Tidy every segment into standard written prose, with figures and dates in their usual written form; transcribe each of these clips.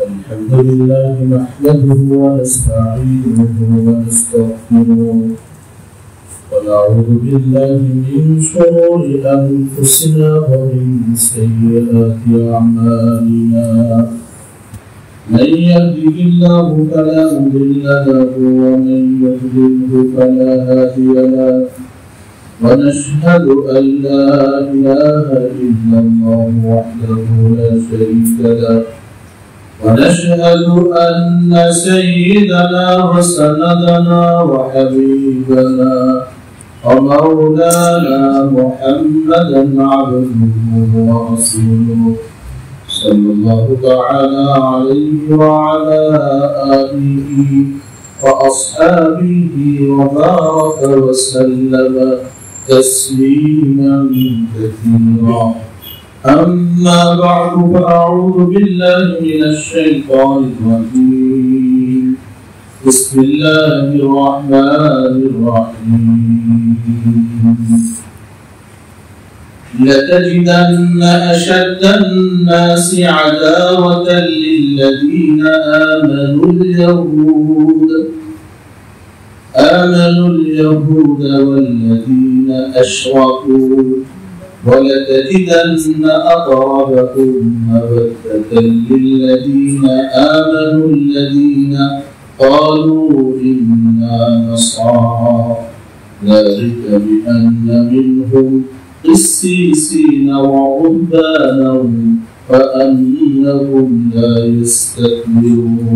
الحمد لله نحمده ونستعينه ونستغفره ونعوذ بالله من شرور أنفسنا ومن سيئات أعمالنا من يهده الله فلا مضل له ومن يضلله فلا هادي له ونشهد أن لا إله إلا الله وحده لا شريك له ونشهد أن سيدنا وسندنا وحبيبنا ومولانا محمدا عبده ورسوله صلى الله تعالى عليه وعلى آله وأصحابه وبارك وسلم تسليما كثيرا. أما بعد فأعوذ بالله من الشيطان الرجيم. بسم الله الرحمن الرحيم. لتجدن أشد الناس عداوة للذين آمنوا اليهود والذين أشركوا ولتجدن أقربهم مودة للذين آمنوا الذين قالوا إنا نصارى ذلك بأن منهم قسيسين ورهبانا وأنهم لا يستكبرون.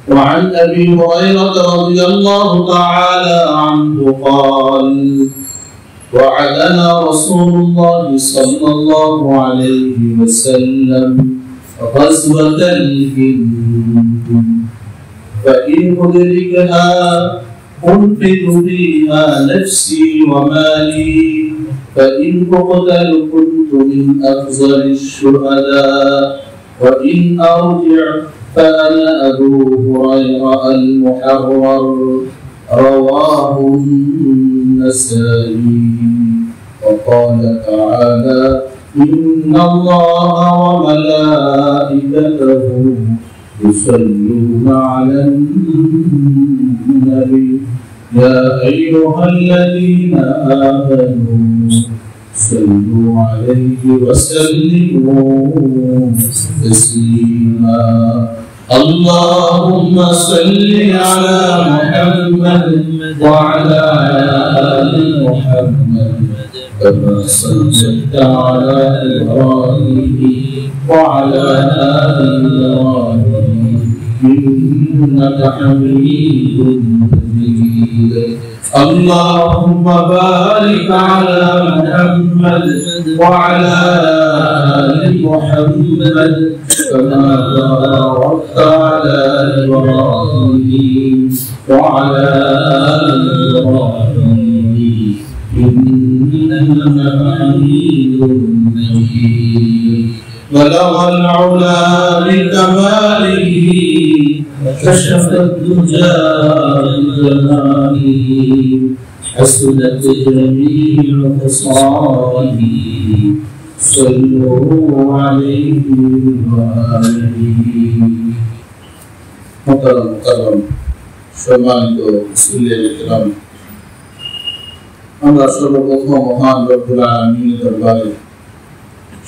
وعن أبي هريرة رضي الله تعالى عنه قال وعدنا رسول الله صلى الله عليه وسلم غزوة الهند فإن أدركها أنفق فيها نفسي ومالي فإن أقتل كنت من أفضل الشهداء وإن أرجع فأنا أبو هريرة المحرر رواه النسائي. وقال تعالى إن الله وملائكته يصلون على النبي يا أيها الذين آمنوا صلوا عليه وسلموا تسليما. اللهم صل على محمد وعلى آل محمد كما صليت على إبراهيم وعلى آل إبراهيم إنك حميد مجيد. اللهم بارك على محمد وعلى آل محمد كما باركت على إبراهيم وعلى آل إبراهيم إنك حميد مجيد. بلغ العلا بكماله كشف الدجى بجماله حسنت جميع خصاله صلوا عليه وآله. محترم সম্মানিত মুসলিম کرام, আমরা সর্বপ্রথম মহান রব্বুল আলামিনের দরবারে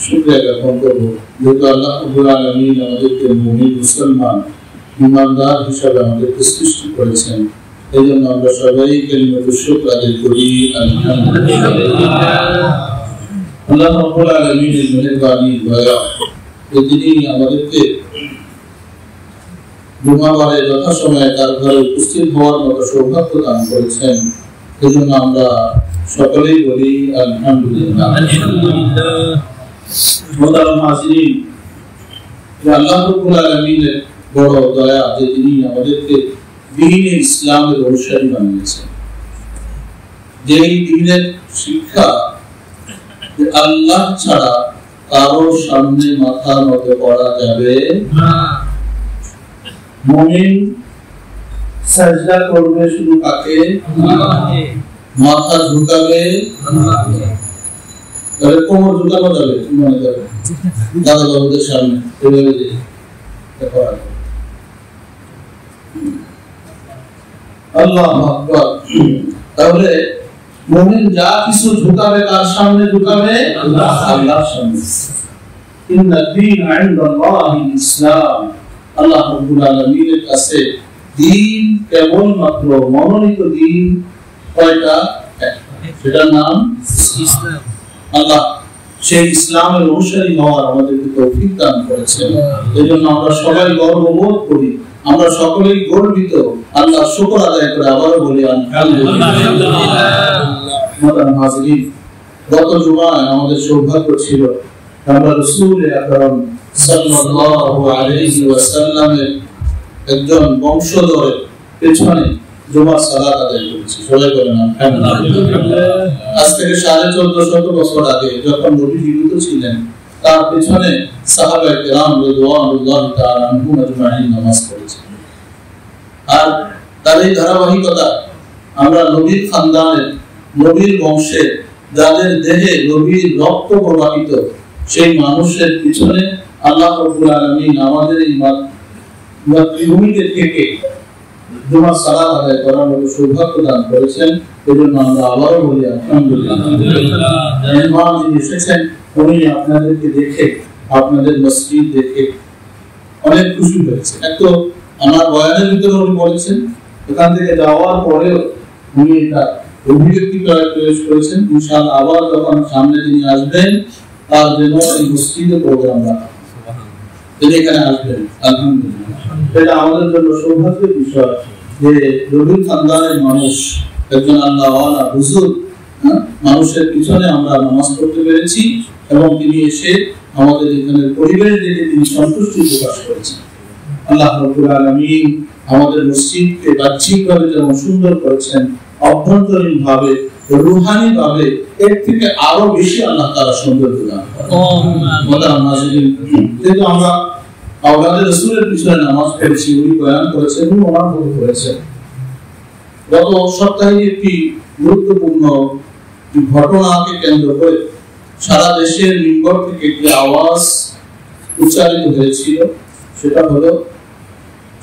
শুকরিয়া জ্ঞাপন করব যেহেতু আল্লাহ রব্বুল আলামিন আমাদেরকে মুমিন মুসলমান ইমানদার হিসেবে আমাদেরকে সৃষ্টি করেছেন। এই জন্য আমরা সবাই কালিমাতুশ শুকর আদায় করি আলহামদুলিল্লাহ। আল্লাহ রব্বুল আলামিনের মেহেরবানি দয়া তিনি আমাদেরকে জুমাবারে যথাসময়ে তার ঘরে উপস্থিত হওয়ার মতো সৌভাগ্য দান করেছেন। এই জন্য আমরা সকলেই বলি আলহামদুলিল্লাহ। মোহতারাম হাজিরিন, আল্লাহ রাব্বুল আলামিনের বড় দয়া যে তিনি আমাদেরকে দ্বীন-ই ইসলামের অনুসারী বানিয়েছেন। যেই দ্বীনের শিক্ষা যে আল্লাহ ছাড়া কারো সামনে মাথা নত করা যাবে না। মুমিন সাজদা করবে শুধু কাকে? আল্লাহকে। মাথা ঝুঁকাবে আল্লাহকে। তাহলে কোমর ঝুঁকানো যাবে? মনে যাবে দাদা বাবুদের সামনে এভাবে দেখা হয়। আল্লাহু আকবার। তাহলে মুমিন যা কিছু ঝুঁকাবে তার সামনে ঝুঁকাবে আল্লাহর সামনে। ইন্না দীনা ইনদাল্লাহিল ইসলাম, আল্লাহ রাব্বুল আলামিনের কাছে দ্বীন কেবলমাত্র মনোনীত দ্বীন কয়টা? সেটার নাম ইসলাম। আল্লাহ সেই ইসলামের অনুসারী হওয়ার আমাদেরকে তৌফিক দান করেছেন। এজন্য আমরা সবাই গর্ববোধ করি, আমরা সকলেই গর্বিত। আল্লাহ শুকর আদায় করে আবারও বলি আলহামদুলিল্লাহ। গত জুমায় আমাদের সৌভাগ্য ছিল আমরা রাসূল আকরাম সাল্লাল্লাহু আলাইহি ওয়াসাল্লামের একজন বংশধরের পেছনে জুমার সালাত আদায় করেছি। সবাই বলেন আলহামদুলিল্লাহ। আজ থেকে 1450 বছর আগে যখন নবী জীবিত ছিলেন তার পেছনে সাহাবায়ে কেরাম রাদিয়াল্লাহু তাআলা আনহুম আজমাইন নামাজ পড়েছেন। আর তার এই ধারাবাহিকতা আমরা নবীর খানদানের, নবীর বংশের, যাদের দেহে নবীর রক্ত প্রবাহিত, সেই মানুষের পিছনে আল্লাহ রাব্বুল আলামিন আমাদের এই মাতৃভূমিতে থেকে জুমার সালাত আদায় করার মতো সৌভাগ্য দান করেছেন। এজন্য আমরা আবারও বলি আলহামদুলিল্লাহ। মেহমান যিনি এসেছেন উনি আপনাদেরকে দেখে, আপনাদের মসজিদ দেখে অনেক খুশি হয়েছে। একটু আমার বয়ানের ভিতরে উনি বলেছেন, এখান থেকে যাওয়ার পরেও উনি এটা অভিব্যক্তি পেশ করেছেন, ইনশাআল্লাহ আবার যখন সামনে তিনি আসবেন তার জন্য এই মসজিদে প্রোগ্রাম রাখা, তিনি এখানে আসবেন। আলহামদুলিল্লাহ, এটা আমাদের জন্য সৌভাগ্যের বিষয় যে রবির খানদানের মানুষ, একজন আল্লাহওয়ালা হুজুর, মানুষের পিছনে আমরা নামাজ পড়তে পেরেছি এবং তিনি এসে আমাদের এখানে পরিবেশ দেখে তিনি সন্তুষ্টি প্রকাশ করেছেন। আল্লাহ রাব্বুল আলামিন আমাদের মসজিদকে বাহ্যিকভাবে যেমন সুন্দর করেছেন, অভ্যন্তরীণ ভাবে, রূহানি ভাবে এর থেকে আরো বেশি আল্লাহ তাআলা সৌন্দর্য দান করেন। কিন্তু আমরা আওলাদে রাসূলের পিছনে নামাজ পড়েছি, উনি বয়ান করেছেন, উনি ওনার মতো করেছেন। গত সপ্তাহে একটি গুরুত্বপূর্ণ ঘটনাকে কেন্দ্র করে সারা দেশের মিম্বর থেকে একটি আওয়াজ উচ্চারিত হয়েছিল। সেটা হলো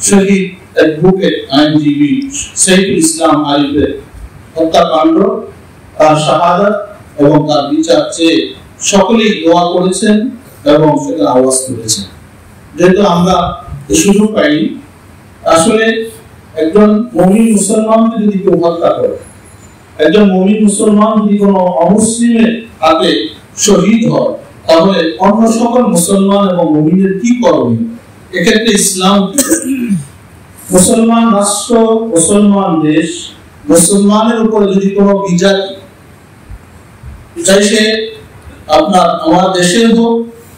শহীদ অ্যাডভোকেট আইনজীবী সাইফুল ইসলাম আরিফের হত্যাকাণ্ড, তার শাহাদাত এবং তার বিচার চেয়ে সকলেই দোয়া করেছেন এবং সেটা আওয়াজ তুলেছেন। যেহেতু আমরা এই সুযোগ পাইনি, আসলে একজন মুমিন মুসলমানকে যদি কেউ হত্যা করে, একজন মুমিন মুসলমান যদি কোনো অমুসলিমের হাতে শহীদ হয়, তাহলে অন্য সকল মুসলমান এবং মুমিনের কি করণীয়? এক্ষেত্রে ইসলাম মুসলমান রাষ্ট্র, মুসলমান দেশ, মুসলমানের উপরে যদি কোনো বিজাতি, চাই সে আপনার আমার দেশের হোক,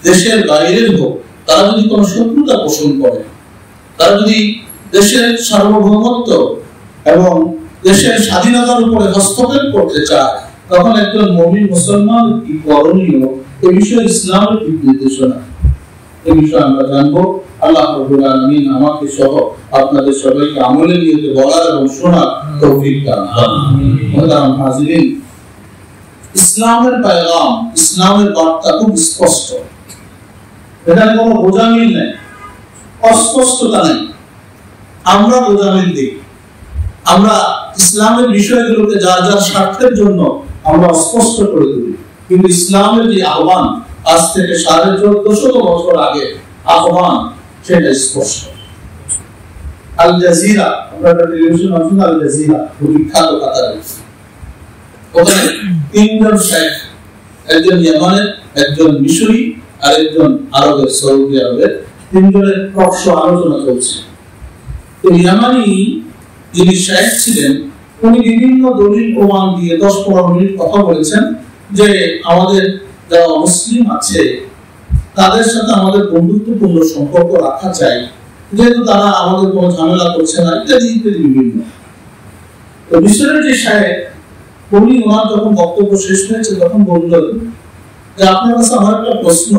দেশের বাইরের হোক, তারা যদি কোনো শত্রুতা পোষণ করে, তারা যদি দেশের সার্বভৌমত্ব এবং দেশের স্বাধীনতার উপরে হস্তক্ষেপ করতে চায়, তখন একজন মুমিন মুসলমান কি করণীয়, এ বিষয়ে ইসলামের দিক নির্দেশনা, এ বিষয়ে আমরা জানবো। আল্লাহ রাব্বুল আলামিন আমাকে সহ আপনাদের সবাইকে আমলে নিয়ে বলার এবং শোনার তৌফিক দান করুন। হাজিরিন, ইসলামের পয়গাম, ইসলামের বার্তা খুব স্পষ্ট। এখানে কোনো গোজামিল নেই, অস্পষ্টতা নেই। আমরা গোজামিল দিই, আমরা ইসলামের বিষয়গুলোকে যার যার স্বার্থের জন্য আমরা অস্পষ্ট করে তুলি, কিন্তু ইসলামের যে আহ্বান আজ থেকে 1450 বছর আগে আহ্বান, সেটা স্পষ্ট। আল জাজিরা, আপনারা টেলিভিশন আছেন, আল জাজিরা বিখ্যাত কাতারে, ওখানে তিনজন শেখ, একজন ইয়ামানের, একজন মিশরি আর একজন আরবের, সৌদি আরবের, তিনজনের পক্ষ আলোচনা চলছে। তো ইয়ামানি যিনি শেখ ছিলেন, উনি বিভিন্ন দলিল প্রমাণ দিয়ে 10-15 মিনিট কথা বলেছেন যে আমাদের যারা মুসলিম আছে তাদের সাথে আমাদের বন্ধুত্বপূর্ণ সম্পর্ক রাখা চাই, যেহেতু তারা আমাদের কোনো ঝামেলা করছে না, ইত্যাদি ইত্যাদি বিভিন্ন। তো মিশরের যে শেখ, উনি ওনার যখন বক্তব্য শেষ হয়েছে তখন বললেন যে আপনার কাছে আমার একটা প্রশ্ন,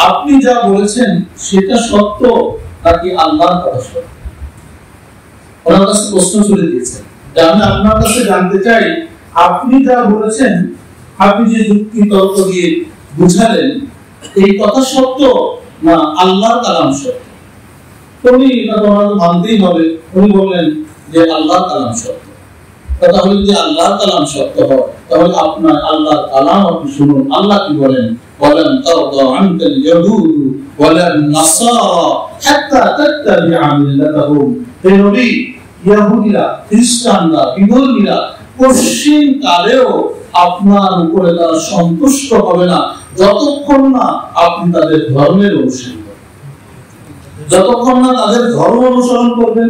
আপনি যা বলেছেন সেটা সত্য নাকি আল্লাহর কথা সত্য? ওনার কাছে প্রশ্ন চলে দিয়েছেন যে আমি আপনার কাছে জানতে চাই, আপনি যা বলেছেন, আপনি যে যুক্তি তর্ক দিয়ে বুঝালেন, এই কথা সত্য না আল্লাহর কালাম সত্য? উনি এটা তোমাকে মানতেই হবে। উনি বললেন যে আল্লাহর কালাম সত্য। তাহলে যদি আল্লাহর কালাম সত্য হয় তাহলে আপনার আল্লাহর কালাম আপনি শুনুন। আল্লাহ কি বলেন? বলেন তারদা আনকাল ইয়াহুদ ওয়ালান নাসারা হাত্তা তাত্তাবিআ মিল্লাতাহুম। হে নবী, ইহুদিরা, খ্রিস্টানরা, বিধর্মীরা পশ্চিম কালেও আপনার উপরে তারা সন্তুষ্ট হবে না যতক্ষণ না আপনি তাদের ধর্মের অনুসরণ করবেন। যতক্ষণ না তাদের ধর্ম অনুসরণ করবেন,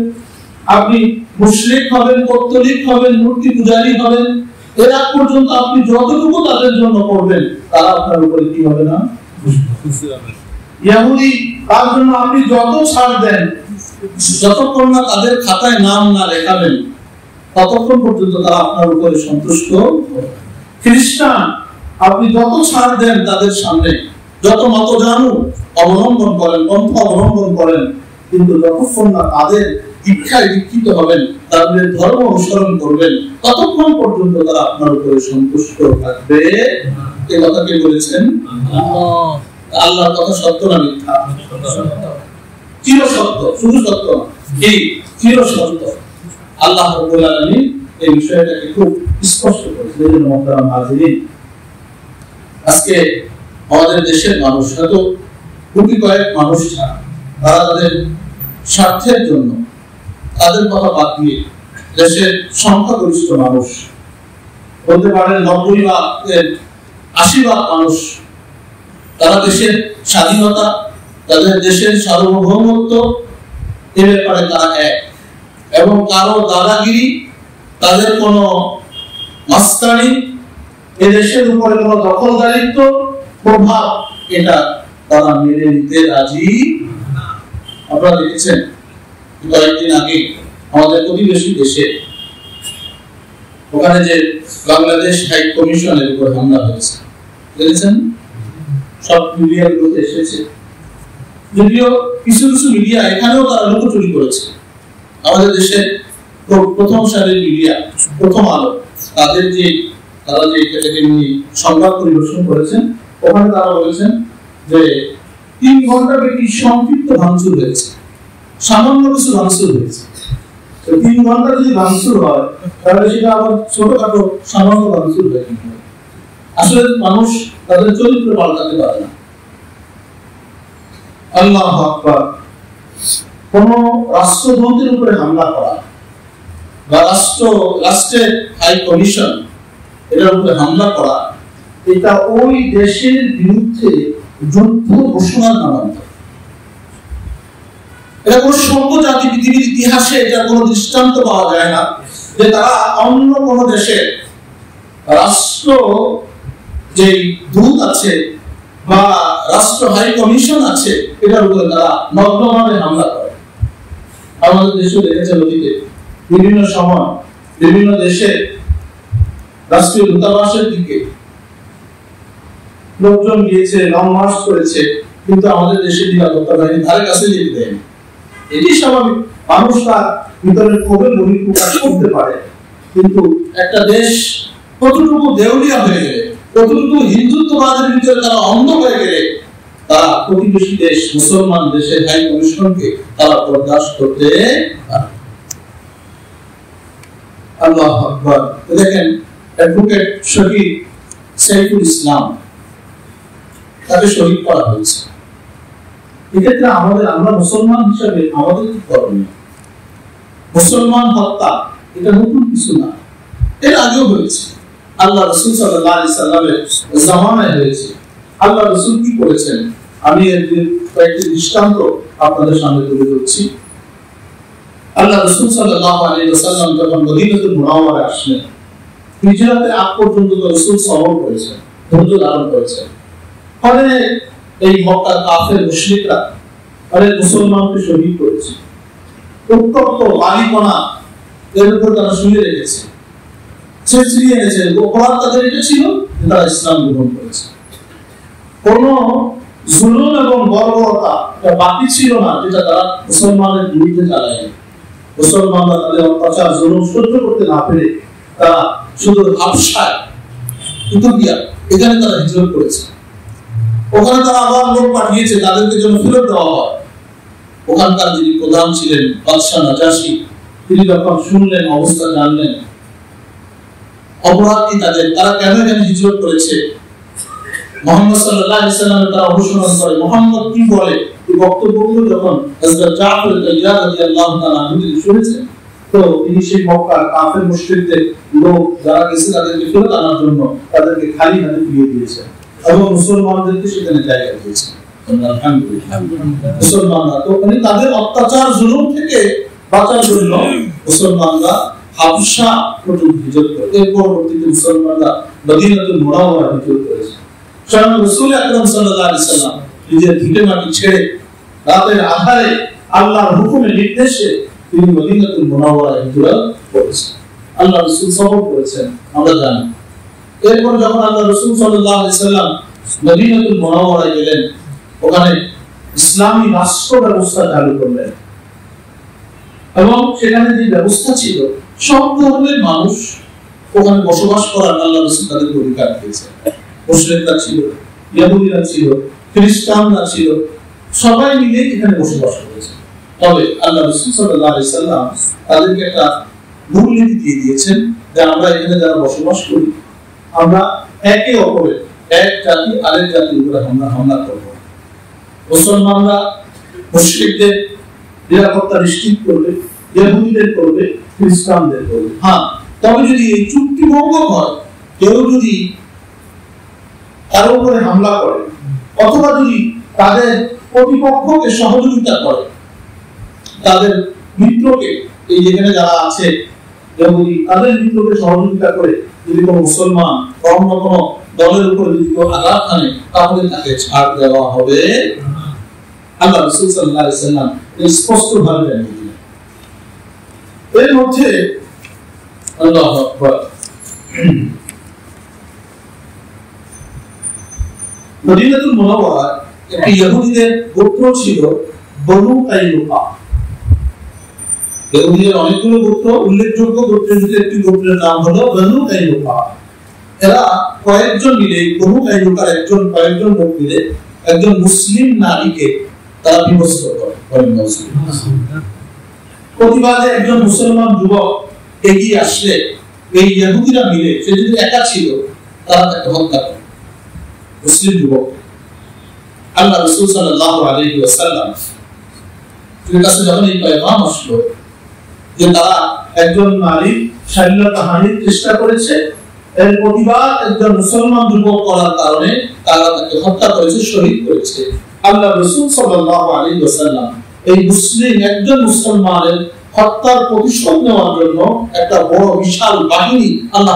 আপনি মুশরিক হবেন, পৌত্তলিক হবেন, মূর্তি পূজারী হবেন, এর আগ পর্যন্ত আপনি যতটুকু তাদের জন্য করবেন তারা আপনার উপরে কি হবে না? ইহুদি, তার জন্য আপনি যত ছাড় দেন, যতক্ষণ না তাদের খাতায় নাম না লেখাবেন ততক্ষণ পর্যন্ত তারা আপনার উপরে সন্তুষ্ট হবে। খ্রিস্টান, আপনি যত ছাড় দেন তাদের সামনে, যত মতজানু অবলম্বন করেন, পন্থা অবলম্বন করেন, কিন্তু যতক্ষণ না তাদের দীক্ষায় দীক্ষিত হবেন, তাদের ধর্ম অনুসরণ করবেন, ততক্ষণ পর্যন্ত তারা আপনার উপরে সন্তুষ্ট থাকবে। এই কথা কে বলেছেন? আল্লাহর কথা সত্য না মিথ্যা? চির সত্য, শুধু সত্য না, এই চির সত্য। আল্লাহ রাব্বুল আলামিন এই বিষয়টাকে খুব স্পষ্ট করেছেন। এই জন্য মুহতারাম হাজিরিন, আজকে আমাদের দেশের মানুষ, হয়তো কোটি কয়েক মানুষ ছাড়া, তারা তাদের স্বার্থের জন্য তাদের কথা বাদ দিয়ে দেশের সংখ্যাগরিষ্ঠ মানুষ, বলতে পারেন 90% মানুষ, তারা দেশের স্বাধীনতা, তাদের দেশের সার্বভৌমত্ব এ ব্যাপারে তারা এক, এবং কারো দাদাগিরি, তাদের কোনো মাস্তানি, এ দেশের উপরে কোনো দখলদারিত্ব, প্রভাব, এটা তারা মেনে নিতে রাজি না। আপনারা দেখেছেন কয়েকদিন আগে আমাদের প্রতিবেশী দেশে, ওখানে যে বাংলাদেশ হাই কমিশনের উপর হামলা হয়েছে, দেখেছেন? সব মিডিয়াগুলোতে এসেছে। যদিও কিছু কিছু মিডিয়া এখানেও তারা লুকোচুরি করেছে। আমাদের দেশের প্রথম সারির মিডিয়া প্রথম আলো, তারা যে এটাকে নিয়ে সংবাদ পরিবেশন করেছেন, ওখানে তারা বলেছেন যে 3 ঘন্টা ব্যাপী সংক্ষিপ্ত ভাঙচুর হয়েছে, সামান্য কিছু ভাঙচুর হয়েছে। 3 ঘন্টা যদি ভাঙচুর হয় তাহলে সেটা আবার ছোটখাটো সামান্য ভাঙচুর হয়ে যায়। আসলে মানুষ তাদের চরিত্র পাল্টাতে পারে না। আল্লাহু আকবার। কোন রাষ্ট্রদূতের উপরে হামলা করা বা রাষ্ট্রের হাই কমিশন এটার উপরে হামলা করা, এটা ওই দেশের বিরুদ্ধে যুদ্ধ ঘোষণার নামান্তর। এটা কোন সভ্য জাতি পৃথিবীর ইতিহাসে এটা কোনো দৃষ্টান্ত পাওয়া যায় না যে তারা অন্য কোন দেশের রাষ্ট্র যে দূত আছে বা রাষ্ট্র হাই কমিশন আছে এটার উপরে তারা নগ্নভাবে হামলা করে। আমাদের দেশে দেখেছে অতীতে বিভিন্ন সময় বিভিন্ন দেশে রাষ্ট্রীয় দূতাবাসের দিকে লোকজন গিয়েছে, লং মার্চ করেছে, কিন্তু আমাদের দেশের নিরাপত্তা বাহিনী ধারে কাছে যেতে দেয়নি। এটি স্বাভাবিক, মানুষ তার ভিতরের ক্ষোভের বহিঃপ্রকাশ করতে পারে, কিন্তু একটা দেশ কতটুকু দেউলিয়া হয়ে গেলে, কতটুকু হিন্দুত্ববাদের ভিতরে তারা অন্ধ হয়ে গেলে, তারা প্রতিবেশী দেশ মুসলমান দেশের হাই কমিশনকে তারা বরদাস্ত করতে পারে। আল্লাহু আকবার। দেখেন অ্যাডভোকেট শহীদ সাইফুল ইসলাম, তাকে শহীদ করা হয়েছে। এক্ষেত্রে আমরা মুসলমান হিসেবে আমাদের কি করণীয়? মুসলমান হত্যা এটা নতুন কিছু না, এর আগেও হয়েছে, আল্লাহ রাসূল সাল্লাল্লাহু আলাইহি সাল্লামের জামানায় হয়েছে। আল্লাহ রাসূল কি করেছেন আমি এর কয়েকটি দৃষ্টান্ত আপনাদের সামনে তুলে ধরছি। আল্লাহ রাসূল সাল্লাল্লাহু আলাইহি ওয়াসাল্লাম যখন মদিনাতুল মুনাওয়ারায় আসলেন, হিজরতের আগ পর্যন্ত রাসূল সবর করেছেন, ধৈর্য ধারণ করেছেন। ফলে এই মক্কার কাফের মুশরিকরা অনেক মুসলমানকে শহীদ করেছে, উত্তপ্ত বালিপনা এর উপর তারা শুয়ে রেখেছে, ছেঁচড়িয়ে এনেছে। অপরাধ তাদের এটা ছিল তারা ইসলাম গ্রহণ করেছে। কোন জুলুম এবং বর্বরতা বাকি ছিল না যেটা তারা মুসলমানের বিরুদ্ধে চালায়। মুসলমানরা তাদের অত্যাচার জুলুম সহ্য করতে না পেরে তারা শুধু হাবশায়, ইথিওপিয়া, এখানে তারা হিজরত করেছে। ওখানে তারা আবার লোক পাঠিয়েছে তাদেরকে যেন ফেরত দেওয়া হয়। ওখানকার যিনি প্রধান ছিলেন বাদশাহ নাজাশী, তিনি যখন শুনলেন, অবস্থা জানলেন, অপরাধ কি তাদের, তারা কেন এখানে হিজরত করেছে, মুহাম্মদ সাল্লাল্লাহু আলাইহি ওয়াসাল্লামের তারা অনুসরণ করে, মুহাম্মদ কি বলে, এই বক্তব্যগুলো যখন হযরত জাফর তাইয়ার রাদিয়াল্লাহু তাআলা আনহু শুনেছেন, তো তিনি সেই মক্কার কাফের মুশরিকদের লোক যারা গেছে তাদেরকে ফেরত আনার জন্য তাদেরকে খালি হাতে ফিরিয়ে দিয়েছেন এবং মুসলমানদেরকে সেখানে জায়গা দিয়েছেন। আলহামদুলিল্লাহ। মুসলমানরা তো মানে তাদের অত্যাচার জুলুম থেকে বাঁচার জন্য মুসলমানরা হাবশা পর্যন্ত হিজরত করে, এর পরবর্তীতে মুসলমানরা মদিনাতুল মুনাওয়ারা হিজরত করেছে। স্বয়ং রাসূল আকরাম সাল্লাল্লাহু আলাইহি ওয়াসাল্লাম নিজের ভিটে মাটি ছেড়ে রাতের আধারে আল্লাহর হুকুমে নির্দেশে তিনি মদিনাতুল মুনাওয়ারা হিজরত করেছেন। আল্লাহ রাসূল সবর করেছেন আমরা জানি। এরপর যখন আল্লাহ রাসূল সাল্লাল্লাহু আলাইহি ওয়াসাল্লাম মদিনাতুল মুনাওয়ারায় গেলেন, ওখানে ইসলামী রাষ্ট্র ব্যবস্থা চালু করলেন এবং সেখানে যে ব্যবস্থা ছিল সব ধরনের মানুষ ওখানে বসবাস করার আল্লাহ রাসূল তাদেরকে অধিকার দিয়েছেন। মুশরিকরা ছিল, ইহুদিরা ছিল, খ্রিস্টানরা ছিল, সবাই মিলে এখানে বসবাস করেছে। তবে আল্লাহ রাসূল সাল্লাল্লাহু আলাইহি ওয়াসাল্লাম তাদেরকে একটা মূলনীতি দিয়ে দিয়েছেন যে আমরা এখানে যারা বসবাস করি আমরা একে অপরের, এক জাতি আরেক জাতির উপরে হামলা করব। মুসলমানরা মুশরিকদের নিরাপত্তা নিশ্চিত করবে, ইহুদিদের করবে, খ্রিস্টানদের করবে। হ্যাঁ, তবে যদি এই চুক্তি ভঙ্গ হয়, কেউ যদি তার উপরে হামলা করে অথবা যদি তাদের প্রতিপক্ষকে সহযোগিতা করে, তাদের মিত্রকে, এই যেখানে যারা আছে ইহুদি তাদের মিত্রকে সহযোগিতা করে যদি কোনো মুসলমান অন্য কোনো দলের উপরে যদি কেউ আঘাত আনে, তাহলে তাকে ছাড় দেওয়া হবে। আল্লাহ রাসূল সাল্লাল্লাহু আলাইহি ওয়াসাল্লাম স্পষ্ট ভাবে জানিয়ে দিলেন। এর মধ্যে আল্লাহু আকবার, মদিনাতুল মুনাওয়ারা একটি ইহুদিদের গোত্র ছিল বনু কাইনুকা। ইহুদিদের অনেকগুলো গোত্র, উল্লেখযোগ্য গোত্রের মধ্যে একটি গোত্রের নাম হলো বনু কাইনুকা। এরা কয়েকজন মিলে, বনু কাইনুকার কয়েকজন লোক মিলে একজন মুসলিম নারীকে তারা বিবস্ত্র করে। প্রতিবাদে একজন মুসলমান যুবক এগিয়ে আসলে এই ইহুদিরা মিলে, সে যদি একা ছিল, তারা তাকে হত্যা করে। মুসলিম যুবক আল্লাহ রাসূল সাল্লাল্লাহু আলাইহি ওয়াসাল্লাম এর কাছে যখন এই পয়গাম আসলো যে তারা একজন নারী শালীনতাহানির চেষ্টা করেছে, এর প্রতিবাদ একজন মুসলমান যুবক করার কারণে তারা তাকে হত্যা করেছে, শহীদ করেছে, আল্লাহ রাসূল সাল্লাল্লাহু আলাইহি ওয়াসাল্লাম এই মুসলিম একজন মুসলমানের হত্যার প্রতিশোধ নেওয়ার জন্য একটা বড় বিশাল বাহিনী আল্লাহ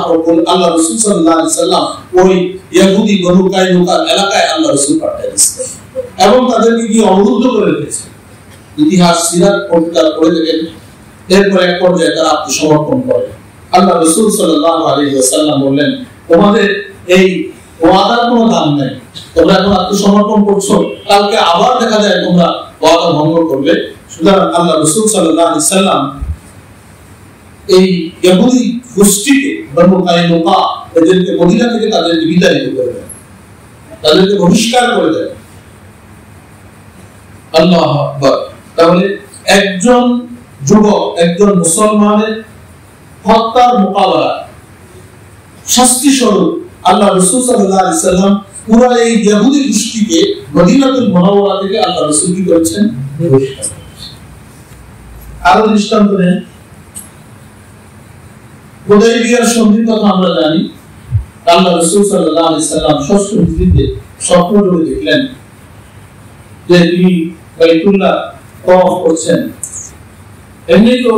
রাসূল সাল্লাল্লাহু আলাইহি ওয়াসাল্লাম ওই ইহুদি বনু কাইনুকা এলাকায় আল্লাহ রাসূল পাঠিয়েছেন এবং তাদেরকে কি অবরুদ্ধ করে রেখেছেন। ইতিহাস সিরাত পড়ে দেখেন। এরপর এক পর্যায়ে তারা আত্মসমর্পণ করে। আল্লাহ রাসূল সাল্লাল্লাহু আলাইহি ওয়াসাল্লাম বললেন, তোমাদের এই ওয়াদার কোনো দাম নেই, তোমরা এখন আত্মসমর্পণ করছো, কালকে আবার দেখা যায় তোমরা ওয়াদা ভঙ্গ করবে। সুতরাং আল্লাহ রাসূল সাল্লাল্লাহু আলাইহি ওয়াসাল্লাম এই ইহুদি গোষ্ঠীকে বনু কাইনুকা এদেরকে মদিনা থেকে তাদেরকে বিতাড়িত করে দেন, তাদেরকে বহিষ্কার করে দেন। আল্লাহু আকবার। তাহলে একজন যুবক একজন মুসলমানের হত্যার মোকাবেলা শাস্তি স্বরূপ আল্লাহ রাসূল সাল্লাল্লাহু আলাইহি ওয়াসাল্লাম পুরো এই ইহুদি গোষ্ঠীকে মদিনাতুল মুনাওয়ারা থেকে আল্লাহ রাসূল কি করেছেন? আরো দৃষ্টান্ত নেন। হুদায়বিয়ার সন্ধির কথা আমরা জানি। আল্লাহ রাসূল সাল্লাল্লাহু আলাইহি ওয়াসাল্লাম ষষ্ঠ হিজরিতে স্বপ্ন যোগে দেখলেন যে তিনি বাইতুল্লাহ তওয়াফ করছেন। এমনি তো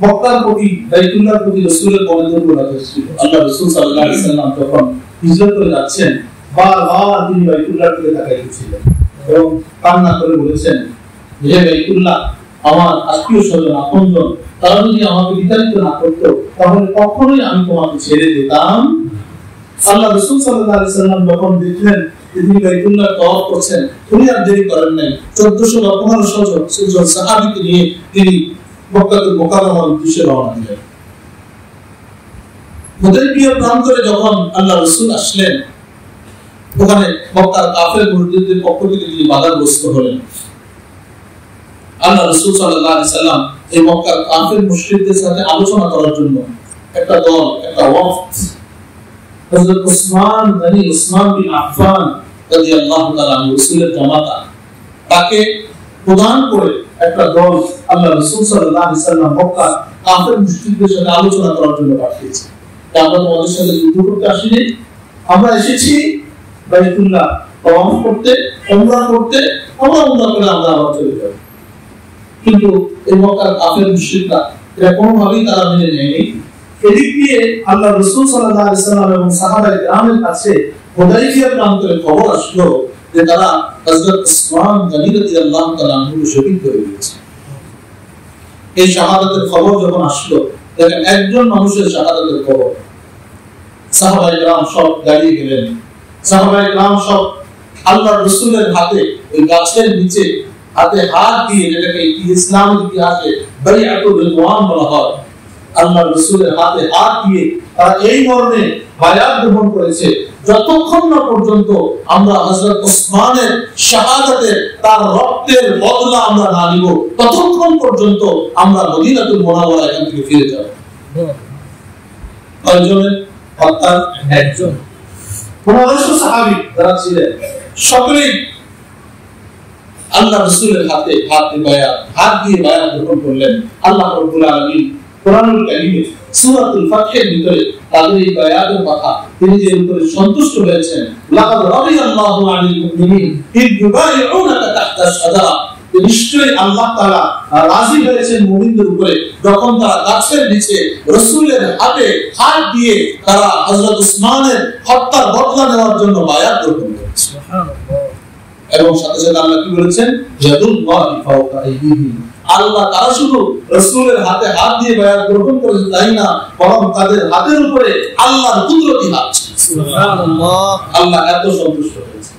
মক্কার প্রতি, বাইতুল্লাহর প্রতি রাসূলের মনোযোগ ছিল। আল্লাহ রাসূল সাল্লাল্লাহু আলাইহি ওয়াসাল্লাম যখন হিজরত করে যাচ্ছেন, বারবার তিনি বাইতুল্লাহর দিকে তাকাইতেছিলেন এবং কান্না করে বলেছেন, হে বাইতুল্লাহ, আমার আত্মীয় স্বজন আপনজন তারা যদি আমাকে বিতাড়িত না করতো তাহলে কখনোই আমি তোমাকে ছেড়ে দিতাম। আল্লাহ রাসূল সাল্লাল্লাহু আলাইহি ওয়াসাল্লাম যখন দেখলেন তিনি বাইতুল্লাহ তওয়াফ করছেন, উনি আর দেরি করেন নাই, 1400 বা 1500 জন সাহাবীকে নিয়ে তিনি মক্কাতুল মুকাররমার উদ্দেশ্যে রওনা দিলেন। হুদায়বিয়া প্রান্তরে যখন আল্লাহ রাসূল আসলেন, ওখানে মক্কার কাফের মুশরিকদের পক্ষ থেকে তিনি বাধাগ্রস্ত হলেন। আল্লাহ রাসূল সাল্লাল্লাহু আলাইহি সাল্লাম এই মক্কার কাফের মুশরিকদের সাথে আলোচনা করার জন্য একটা দল, একটা ওয়াফদ, হযরত উসমান বিন আফফান রাদিয়াল্লাহু তাআলা আনহু রাসূলের জামাতা, তাকে প্রদান করে একটা দল আল্লাহ রাসূল সাল্লাল্লাহু আলাইহি সাল্লাম মক্কার কাফের মুশরিকদের সাথে আলোচনা করার জন্য পাঠিয়েছেন। আমরা তোমাদের সাথে যুদ্ধ করতে আসিনি, আমরা এসেছি বাইতুল্লাহ তাওয়াফ করতে, উমরা করতে, উমরা করে আমরা আবার চলে যাব। কিন্তু এই মক্কার কাফের মুশরিকরা এটা কোনোভাবেই তারা মেনে নেয়নি। এদিক দিয়ে আল্লাহ রাসূল সাল্লাল্লাহু আলাইহি সাল্লাম এবং সাহাবায়ে কেরামের কাছে হুদাইবিয়া প্রান্তরে খবর আসলো যে তারা হযরত উসমান গনি রাদিয়াল্লাহু তাআলা আনহুকে শহীদ করে দিয়েছে। এই শাহাদাতের খবর যখন আসলো, দেখেন একজন মানুষের শাহাদাতের খবর, সাহাবায়ে কেরাম সব দাঁড়িয়ে গেলেন। সাহাবায়ে কেরাম সব আল্লাহর রাসূলের হাতে ওই গাছের নিচে হাতে হাত দিয়ে, যেটাকে ইসলামের ইতিহাসে বাইআতুর রিদওয়ান বলা হয়, আল্লাহর রাসূলের হাতে হাত দিয়ে তারা এই মর্মে বায়াত গ্রহণ করেছে, যতক্ষণ না পর্যন্ত আমরা হযরত ওসমানের শাহাদাতের তার রক্তের বদলা আমরা না নিব, ততক্ষণ পর্যন্ত আমরা মদিনাতুল মুনাওয়ারা এখান থেকে ফিরে যাব। কয়জনের অর্থাৎ একজন। 1500 সাহাবী যারা ছিলেন সকলেই আল্লাহ রাসূলের হাতে হাত দিয়ে বায়াত গ্রহণ করলেন। আল্লাহ রাব্বুল আলামিন কোরআনুল কারীমে সূরাতুল ফাতহের ভিতরে তাদের এই বায়াতের কথা তিনি যে উপরে সন্তুষ্ট হয়েছেন, লাকাদ রাদিয়াল্লাহু আনিল মুমিনিন ইয ইউবাইউনাকা তাহতা শাজারা, নিশ্চয়ই আল্লাহ তাআলা রাজি হয়েছেন মুমিনদের উপরে যখন তারা গাছের নিচে রাসূলের হাতে হাত দিয়ে তারা হযরত উসমানের হত্যার বদলা নেওয়ার জন্য বায়াত গ্রহণ করেছে। সুবহানাল্লাহ। এবং সাথে সাথে আল্লাহ কি বলেছেন, ইয়াদুল্লাহি ফাওকা আইদিহিম, আল্লাহ তারা শুধু রাসূলের হাতে হাত দিয়ে বায়াত গ্রহণ করেছে তাই না, বরং তাদের হাতের উপরে আল্লাহর কুদরতি হাত ছিল। সুবহানাল্লাহ। আল্লাহ এত সন্তুষ্ট হয়েছে।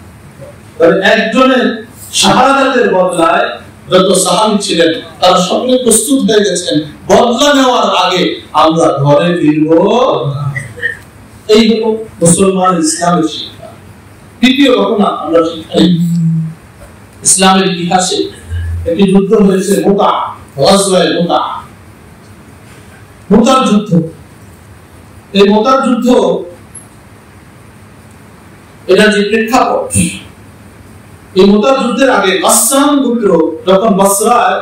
তাহলে একজনের শাহাদাতের বদলায় যত সাহাবী ছিলেন তারা সকলে প্রস্তুত হয়ে গেছেন, বদলা নেওয়ার আগে আমরা ঘরে ফিরব। এই হলো মুসলমান ইসলামের শিক্ষা। দ্বিতীয় ঘটনা আমরা শিখি, ইসলামের ইতিহাসে একটি যুদ্ধ হয়েছে মুতার যুদ্ধ। এই মুতার যুদ্ধ এটা যে প্রেক্ষাপট, এই মুতার যুদ্ধের আগে গাসসান গোত্র যখন বসরায়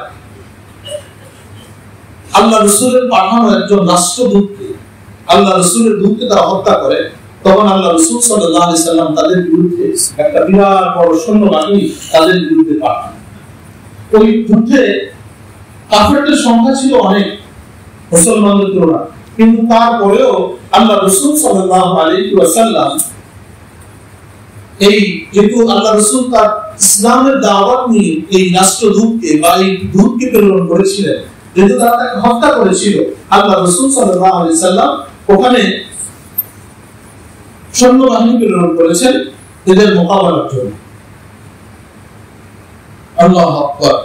আল্লাহ রাসূলের পাঠানো একজন রাষ্ট্রদূতকে, আল্লাহ রাসূলের দূতকে তারা হত্যা করে, তখন আল্লাহ রাসূল সাল্লাল্লাহু আলাইহি সাল্লাম তাদের বিরুদ্ধে একটা বিরাট বড় সৈন্যবাহিনী তাদের বিরুদ্ধে পাঠান। ওই যুদ্ধে কাফেরদের সংখ্যা ছিল অনেক মুসলমানদের তুলনায়, কিন্তু তারপরেও আল্লাহ রাসূল সাল্লাল্লাহু আলাইহি ওয়াসাল্লাম এই যেহেতু আল্লাহ রাসূল তার ইসলামের দাওয়াত নিয়ে এই রাষ্ট্রদূতকে বা এই দূতকে প্রেরণ করেছিলেন, যেহেতু তারা তাকে হত্যা করেছিল, আল্লাহ রাসূল সাল্লাল্লাহু আলাইহি সাল্লাম ওখানে সৈন্যবাহিনী প্রেরণ করেছেন এদের মোকাবেলার জন্য। আল্লাহু আকবার।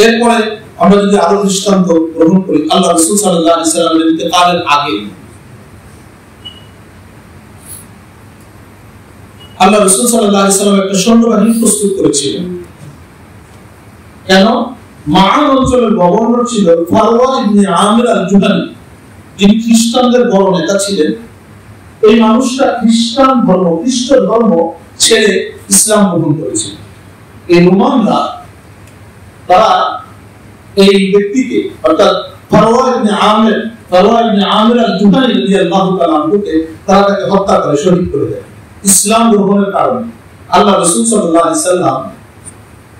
এরপরে আমরা যদি আরো দৃষ্টান্ত গ্রহণ করি, আল্লাহ রাসূল সাল্লাল্লাহু আলাইহি সাল্লামের ইন্তেকালের আগে আল্লাহ রাসূল সাল্লাল্লাহু আলাইহি সাল্লাম একটা সৈন্যবাহিনী প্রস্তুত করেছিলেন। কেন? মাআন অঞ্চলের গভর্নর ছিল ফারওয়া ইবনে আমির আল-জুহানি, যিনি খ্রিস্টানদের বড় নেতা ছিলেন। এই মানুষটা খ্রিস্ট ধর্ম ছেড়ে ইসলাম গ্রহণ করেছিল। এই রোমানরা তারা এই ব্যক্তিকে অর্থাৎ ফারওয়া ইবনে আমির আল-জুহানি রাদিয়াল্লাহু তাআলা আনহুকে তারা তাকে হত্যা করে শহীদ করে দেয় ইসলাম গ্রহণের কারণে। আল্লাহ রাসূল সাল্লাল্লাহু আলাইহি সাল্লাম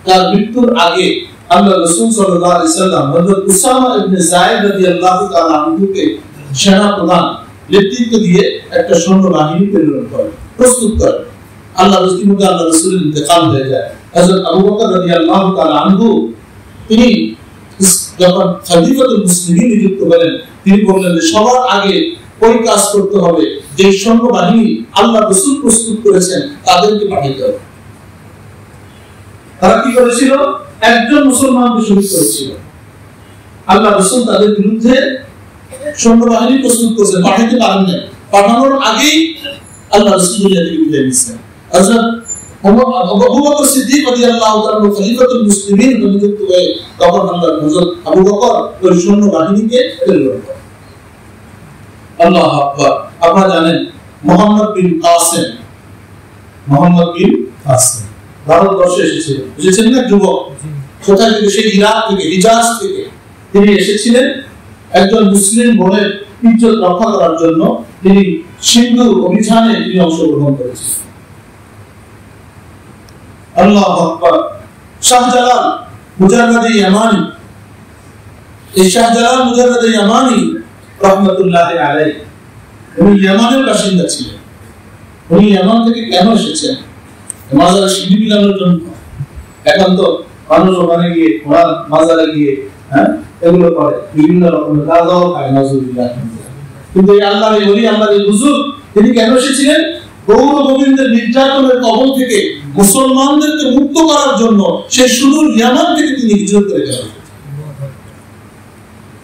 তার মৃত্যুর আগে আল্লাহ রাসূল সাল্লাল্লাহু আলাইহি সাল্লাম হযরত উসামা ইবনে যায়েদ রাদিয়াল্লাহু তাআলা আনহুকে সেনা প্রধান নেতৃত্ব দিয়ে একটা সৈন্যবাহিনী প্রেরণ করেন, প্রস্তুত করেন। আল্লাহ রাসূলের ইন্তেকাল হয়ে যায়। হযরত আবু বকর রাদিয়াল্লাহু তাআলা আনহু তিনি যখন খলিফাতুল মুসলিমিন নিযুক্ত হলেন, তিনি বললেন যে সবার আগে ওই কাজ করতে হবে যে সৈন্যবাহিনী আল্লাহ রাসূল প্রস্তুত করেছেন তাদেরকে পাঠাতে হবে। তারা কি করেছিল? একজন মুসলমানকে শহীদ করেছিল। আল্লাহ রাসূল তাদের বিরুদ্ধে সৈন্যবাহিনী প্রস্তুত করেছেন, পাঠাতে পারেন না। পাঠানোর আগেই আল্লাহ রাসূল দুনিয়া থেকে বিদায় নিয়েছেন। হযরত আবু বকর সিদ্দিক রাদিয়াল্লাহু তাআলা খলিফাতুল মুসলিমিন নিযুক্ত হয়ে তখন হযরত আবু বকর ওই সৈন্য বাহিনীকে প্রেরণ করেন। আল্লাহু আকবার। আপনারা জানেন মুহাম্মদ বিন কাসিম ভারতবর্ষে এসেছেন না যুবক, কোথা থেকে? সেই ইরাক থেকে, হিজাজ থেকে তিনি এসেছিলেন একজন মুসলিম বোনের ইজ্জত রক্ষা করার জন্য। তিনি সিন্ধু অভিযানে তিনি অংশগ্রহণ করেছিলেন। আল্লাহু আকবার। শাহজালাল মুজাররাদে ইয়ামানি, এই শাহজালাল মুজাররাদে ইয়ামানি রাহমাতুল্লাহি আলাইহি উনি ইয়ামানের বাসিন্দা ছিলেন। উনি ইয়ামান থেকে কেন এসেছেন? মাজারে সিঁড়ি বিলানোর জন্য। এখন তো মানুষ ওখানে গিয়ে মাজারে গিয়ে এগুলো করে, বিভিন্ন রকমের গাঁজাও খায়, নাউজুবিল্লাহ। কিন্তু এই আল্লাহর এই ওলি, আল্লাহর এই হুজুর, তিনি কেন এসেছিলেন? গৌর গোবিন্দের নির্যাতনের কবল থেকে মুসলমানদেরকে মুক্ত করার জন্য সেই সুদূর ইয়ামান থেকে তিনি হিজরত করে গেলেন।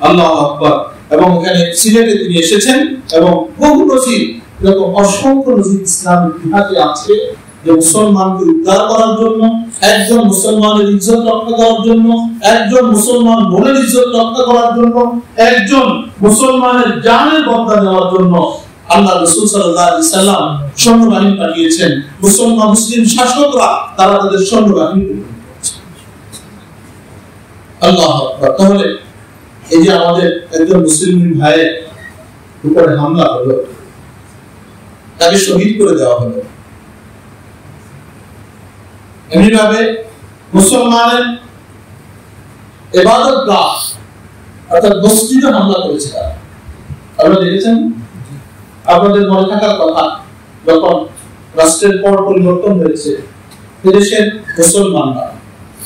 আল্লাহু আকবার। এবং ওখানে সিলেটে তিনি এসেছেন এবং বহু নজির, এরকম অসংখ্য নজির ইসলামের ইতিহাসে আছে যে মুসলমানকে উদ্ধার করার জন্য, একজন মুসলমানের ইজ্জত রক্ষা করার জন্য, একজন মুসলমান বোনের ইজ্জত রক্ষা করার জন্য, একজন মুসলমানের জানের বদলা দেওয়ার জন্য আল্লাহ রাসূল সাল্লাল্লাহু আলাইহি ওয়াসাল্লাম সৈন্যবাহিনী পাঠিয়েছেন। মুসলিম শাসকরা তারা তাদের সৈন্যবাহিনী পাঠিয়েছেন। আল্লাহু আকবার। তাহলে এই যে আমাদের একজন মুসলিম ভাইয়ের উপরে হামলা হলো, তাকে শহীদ করে দেওয়া হলো, এমনিভাবে মুসলমানের ইবাদতগাহ অর্থাৎ মসজিদে হামলা করেছে তারা। আপনারা দেখেছেন? আপনাদের মনে থাকার কথা, যখন রাষ্ট্রের পর পরিবর্তন হয়েছে, এদেশের মুসলমানরা,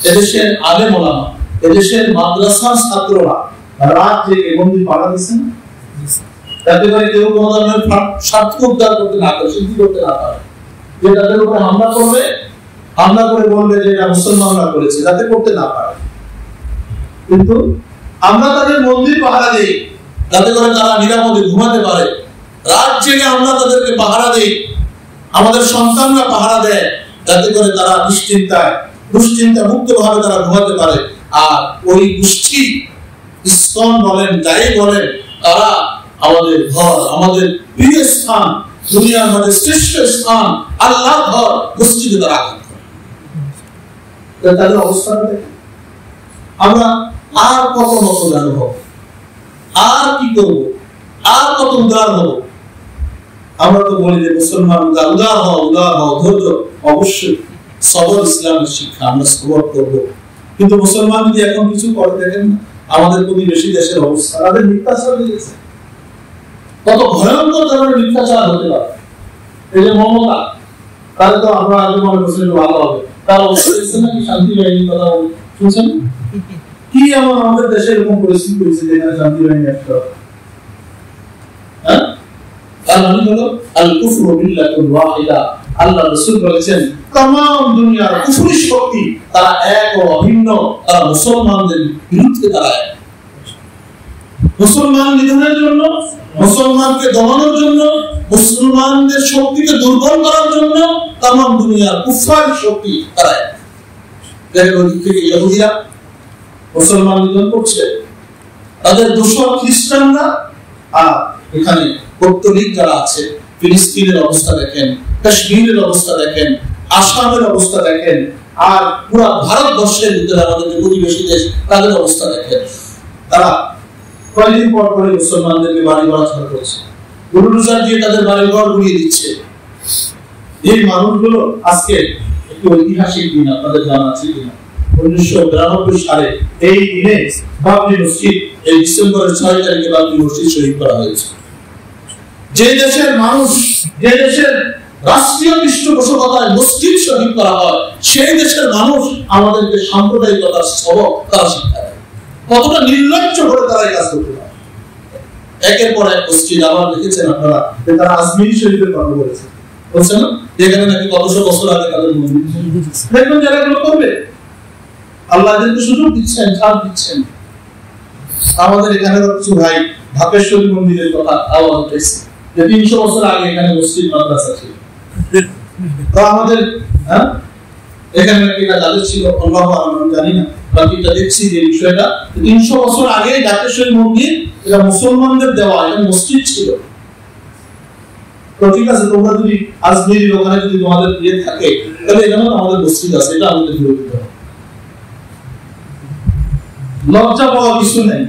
এদেশের আলেম ওলামা, এদেশের মাদ্রাসার ছাত্ররা রাত জেগে বন্দি পাড়া দিচ্ছেন, যাতে করে কেউ কোনো ধরনের স্বার্থ উদ্ধার করতে না পারে, সিদ্ধি করতে না পারে। যে তাদের উপরে হামলা করবে, হামলা করে বলবে যে এটা মুসলমানরা করেছে, যাতে করতে না পারে। কিন্তু আমরা তাদের মন্দির পাহারা দেই, যাতে করে তারা নিরাপদে ঘুমাতে পারে। রাত জেগে আমরা তাদেরকে পাহারা দেই, আমাদের সন্তানরা পাহারা দেয়, যাতে করে তারা দুশ্চিন্তা মুক্ত ভাবে তারা ঘুমাতে পারে। আর ওই গোষ্ঠী ইসকন বলেন, যাই বলেন, তারা আমাদের ঘর, আমাদের প্রিয় স্থান, দুনিয়ার মধ্যে শ্রেষ্ঠ স্থান আল্লাহর ঘর মসজিদে তারা আঘাত করে। তাদের অবস্থাটা দেখেন। আমরা আর কত নকল হব, আর কি করব, আর কত উদার হব। আমরা তো বলি যে মুসলমান উদার হও, ধৈর্য। অবশ্যই সবর ইসলামের শিক্ষা, আমরা সবর করব। কিন্তু মুসলমান যদি এখন কিছু করে, দেখেন না আমাদের প্রতিবেশী দেশের অবস্থা, তাদের মিথ্যাচার হয়ে গেছে। কত ভয়ঙ্কর ধরনের মিথ্যাচার হতে পারে। এই যে মমতা, তাহলে তো আমরা আগে মনে করছিলাম ভালো হবে, তার অবস্থা দেখছেন নাকি? শান্তি বাহিনীর কথা শুনছেন কি? এমন আমাদের দেশে এরকম পরিস্থিতি হয়েছে যেখানে শান্তি বাহিনী একটা, তার মানে হলো আল কুফরু বিল্লাতুল ওয়াহিদা। আল্লাহ রাসূল বলেছেন तमाम দুনিয়ার কুফরি শক্তি তারা এক ও অভিন্ন, তারা মুসলমানদের বিরুদ্ধে দাঁড়ায়। মুসলমান নিধনের জন্য, মুসলমানকে দমানোর জন্য, মুসলমানদের শক্তিকে দুর্বল করার জন্য तमाम দুনিয়ার কুফার শক্তি দাঁড়ায়। দেখেন ওই থেকে ইহুদিরা মুসলমান নিধন করছে, তাদের দোসর খ্রিস্টানরা। আর এখানে পর্তুগিজ যারা আছে, ফিলিস্তিনের অবস্থা দেখেন, কাশ্মীরের অবস্থা দেখেন, আসামের অবস্থা দেখেন, আর পুরো ভারতবর্ষের ভিতরে আমাদের যে প্রতিবেশী দেশ তাদের অবস্থা দেখেন। তারা কয়েকদিন পর পরে মুসলমানদেরকে বাড়ি ঘর ছাড়া করছে, বুলডোজার দিয়ে তাদের বাড়ি ঘর গুড়িয়ে দিচ্ছে। এই মানুষগুলো আজকে একটি ঐতিহাসিক দিন, আপনাদের জানা আছে কিনা? 1992 সালে এই দিনে বাবরি মসজিদ, এই ডিসেম্বরের 6 তারিখে বাবরি মসজিদ শহীদ করা হয়েছে। যে দেশের মানুষ, যে দেশের রাষ্ট্রীয় পৃষ্ঠপোষকতায় মসজিদ শহীদ করা হয়, সেই দেশের মানুষ আমাদেরকে সাম্প্রদায়িকতার সবক তারা শিক্ষা দেয়। কতটা নির্লজ্জ করে তারা এই কাজ করতে পারে। একের পর এক মসজিদ আবার দেখেছেন আপনারা, তারা আজমিরি শরীফের কথা বলেছে, বলছে না? যেখানে নাকি কতশো বছর আগে তাদের মন্দির। দেখবেন যারা এগুলো করবে, আল্লাহ এদেরকে সুযোগ দিচ্ছেন, ছাড় দিচ্ছেন। আমাদের এখানে কিছু ভাই ধাপেশ্বরী মন্দিরের কথা আওয়াজ উঠেছে যে 300 বছর আগে এখানে মসজিদ মাদ্রাসা ছিল। তো আমাদের এখানে এটা যাদের ছিল আল্লাহু আ'লাম জানি না, বাকিটা দেখছি যে বিষয়টা 300 বছর আগে ডাকেশ্বরী মন্দির এটা মুসলমানদের দেওয়া, এটা মসজিদ ছিল। তো ঠিক আছে, তোমরা যদি আজমিরের ওখানে যদি তোমাদের বিয়ে থাকে তাহলে এখানে আমাদের মসজিদ আছে, এটা আমাদের বিরোধী দিতে হবে। লজ্জা পাওয়ার কিছু নেই।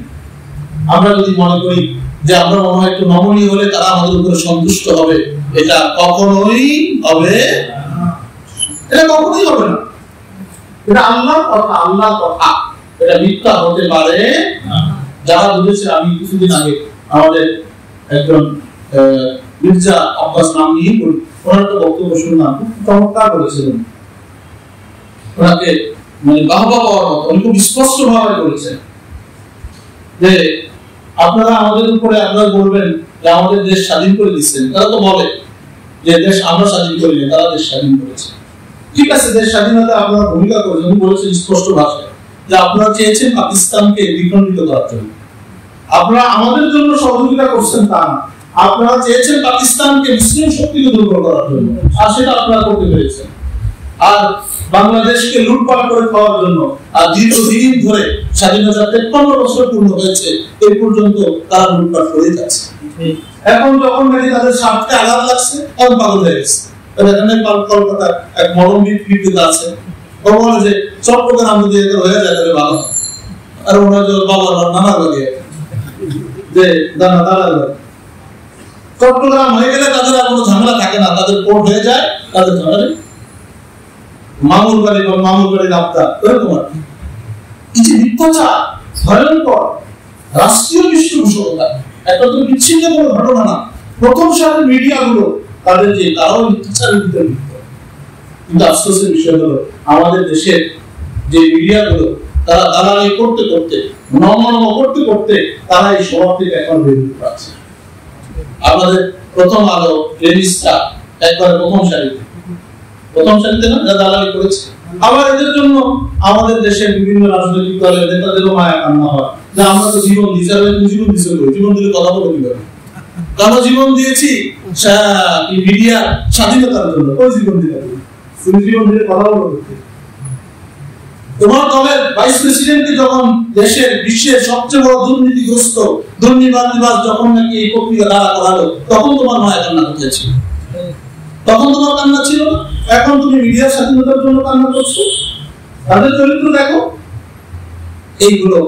আমরা যদি মনে করি যে আমরা মনে হয় একটু নমনীয় হলে তারা আমাদের উপরে সন্তুষ্ট হবে, এটা কখনোই হবে না। এটা কখনোই হবে না। এটা আল্লাহর কথা, আল্লাহর কথা, এটা মিথ্যা হতে পারে না। যারা বুঝেছে, আমি কিছুদিন আগে আমাদের একজন মির্জা আব্বাস নাম নিয়ে ওনার একটা বক্তব্য শুনলাম, খুব চমৎকার বলেছিলেন। ওনাকে মানে বাহবা পাওয়ার মতো, উনি খুব স্পষ্ট ভাবে বলেছেন যে আপনারা আমাদের উপরে আপনারা বলবেন যে আমাদের দেশ স্বাধীন করে দিচ্ছেন। তারা তো বলে যে দেশ আমরা স্বাধীন করিনি, তারা দেশ স্বাধীন করেছে। ঠিক আছে, দেশ স্বাধীনতা আপনারা ভূমিকা করেছেন, উনি বলেছেন স্পষ্ট ভাষায় যে আপনারা চেয়েছেন পাকিস্তানকে দ্বিখণ্ডিত করার জন্য, আপনারা আমাদের জন্য সহযোগিতা করছেন তা না, আপনারা চেয়েছেন পাকিস্তানকে মুসলিম শক্তিকে দুর্বল করার জন্য, আর সেটা আপনারা করতে পেরেছেন। আর বাংলাদেশকে লুটপাট করে খাওয়ার জন্য, আর দীর্ঘদিন ধরে স্বাধীনতা 53 বছর পূর্ণ হয়েছে, এই পর্যন্ত তারা লুটপাট করে যাচ্ছে। এখন যখন নাকি তাদের স্বার্থে আঘাত লাগছে, তখন পাগল হয়ে গেছে। এখানে কলকাতার এক মরম বিক্রেতা আছে, ও বলে যে চট্টগ্রাম যদি এটা হয়ে যায় তাহলে ভালো। আর ওরা যে বাবার নানা লাগে যে দানা দানা লাগে, চট্টগ্রাম হয়ে গেলে তাদের আর কোনো ঝামেলা থাকে না, তাদের কোর্ট হয়ে যায়, তাদের ঝামেলা মামুর বাড়ি বা মামুর বাড়ি রাস্তা এরকম আর কি। এই যে মিথ্যাচার, ভয়ঙ্কর রাষ্ট্রীয় পৃষ্ঠপোষকতা, একটা তো বিচ্ছিন্ন কোনো ঘটনা না। প্রথম সারির মিডিয়াগুলো তাদের যে তারাও মিথ্যাচারের ভিতরে লিপ্ত। কিন্তু আফসোসের বিষয় হলো আমাদের দেশের যে মিডিয়াগুলো তারা দালালি করতে করতে, নমনম করতে করতে তারা এই স্বভাব থেকে এখন বেরিয়ে পাচ্ছে। আমাদের প্রথম আলো রেজিস্ট্রা একবার প্রথম সারিতে না দালালি করেছে। আবার এদের জন্য আমাদের দেশের বিভিন্ন রাজনৈতিক দলের নেতাদেরও মায়া কান্না হয় যে আমরা তো জীবন দিয়েছি, জীবন দিয়েছি, জীবন দিলে কথা বলে কিভাবে? আমরা জীবন দিয়েছি মিডিয়া স্বাধীনতার জন্য, ওই জীবন দিলে তুমি জীবন দিলে কথা বলো। তোমার দলের ভাইস প্রেসিডেন্টকে যখন দেশের বিশ্বের সবচেয়ে বড় দুর্নীতিগ্রস্ত দুর্নীতিবাজ যখন নাকি এই প্রক্রিয়া দ্বারা করালো, তখন তোমার মায়া কান্না কোথায় ছিল? তখন তোমার কান্না ছিল না। এখন তুমি মিডিয়ার স্বাধীনতার জন্য কান্না করছো। তাদের চরিত্র দেখো। এইগুলো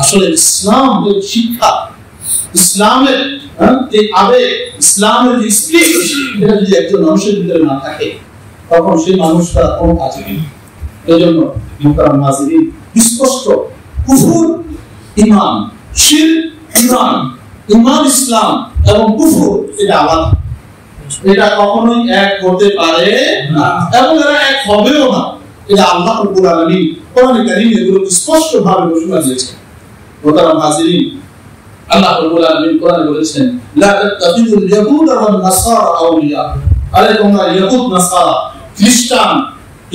আসলে ইসলামের শিক্ষা, ইসলামের যে আবেগ, ইসলামের যে স্পিরিট, এটা যদি একজন মানুষের ভিতরে না থাকে তখন সেই মানুষটা কোনো কাজে নেই। এই জন্য মুহতারাম নাযিরিন, স্পষ্ট কুফর ঈমান, শিরক ঈমান, ঈমান ইসলাম এবং কুফর এটা আলাদা। এটা কখনোই এক হতে পারে না এবং এরা এক হবেও না। এটা আল্লাহ রাব্বুল আলামিন কোরআনে কারীমে এগুলো স্পষ্ট ভাবে ঘোষণা দিয়েছেন। মুহতারাম নাযিরিন, আল্লাহ রাব্বুল আলামিন কোরআনে বলেছেন, লা তাত্তাখিযুল ইয়াহুদা ওয়ান নাসারা আউলিয়া। আরে তোমরা ইহুদ, নাসারা, খ্রিস্টান,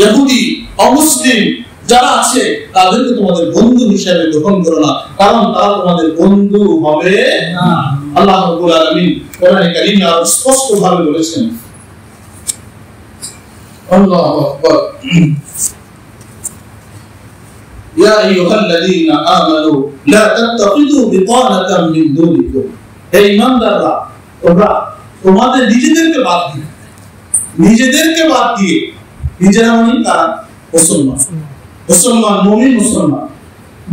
ইহুদি, অমুসলিম যারা আছে তাদেরকে তোমাদের বন্ধু হিসেবে গ্রহণ করো না, কারণ তারা তোমাদের বন্ধু হবে না। আল্লাহ রাব্বুল আলামিন কোরআনে কারীমে আরো স্পষ্ট ভাবে বলেছেন। আল্লাহু আকবার। ইয়া আইয়ুহাল্লাযীনা আমানু লা তাত্তাখিযু বিতানাতাম মিন দুনিকুম। হে ঈমানদাররা, তোমরা তোমাদের নিজেদেরকে বাদ দিয়ে, নিজেরা মানে তারা মুসলমান মুমিন মুসলমান,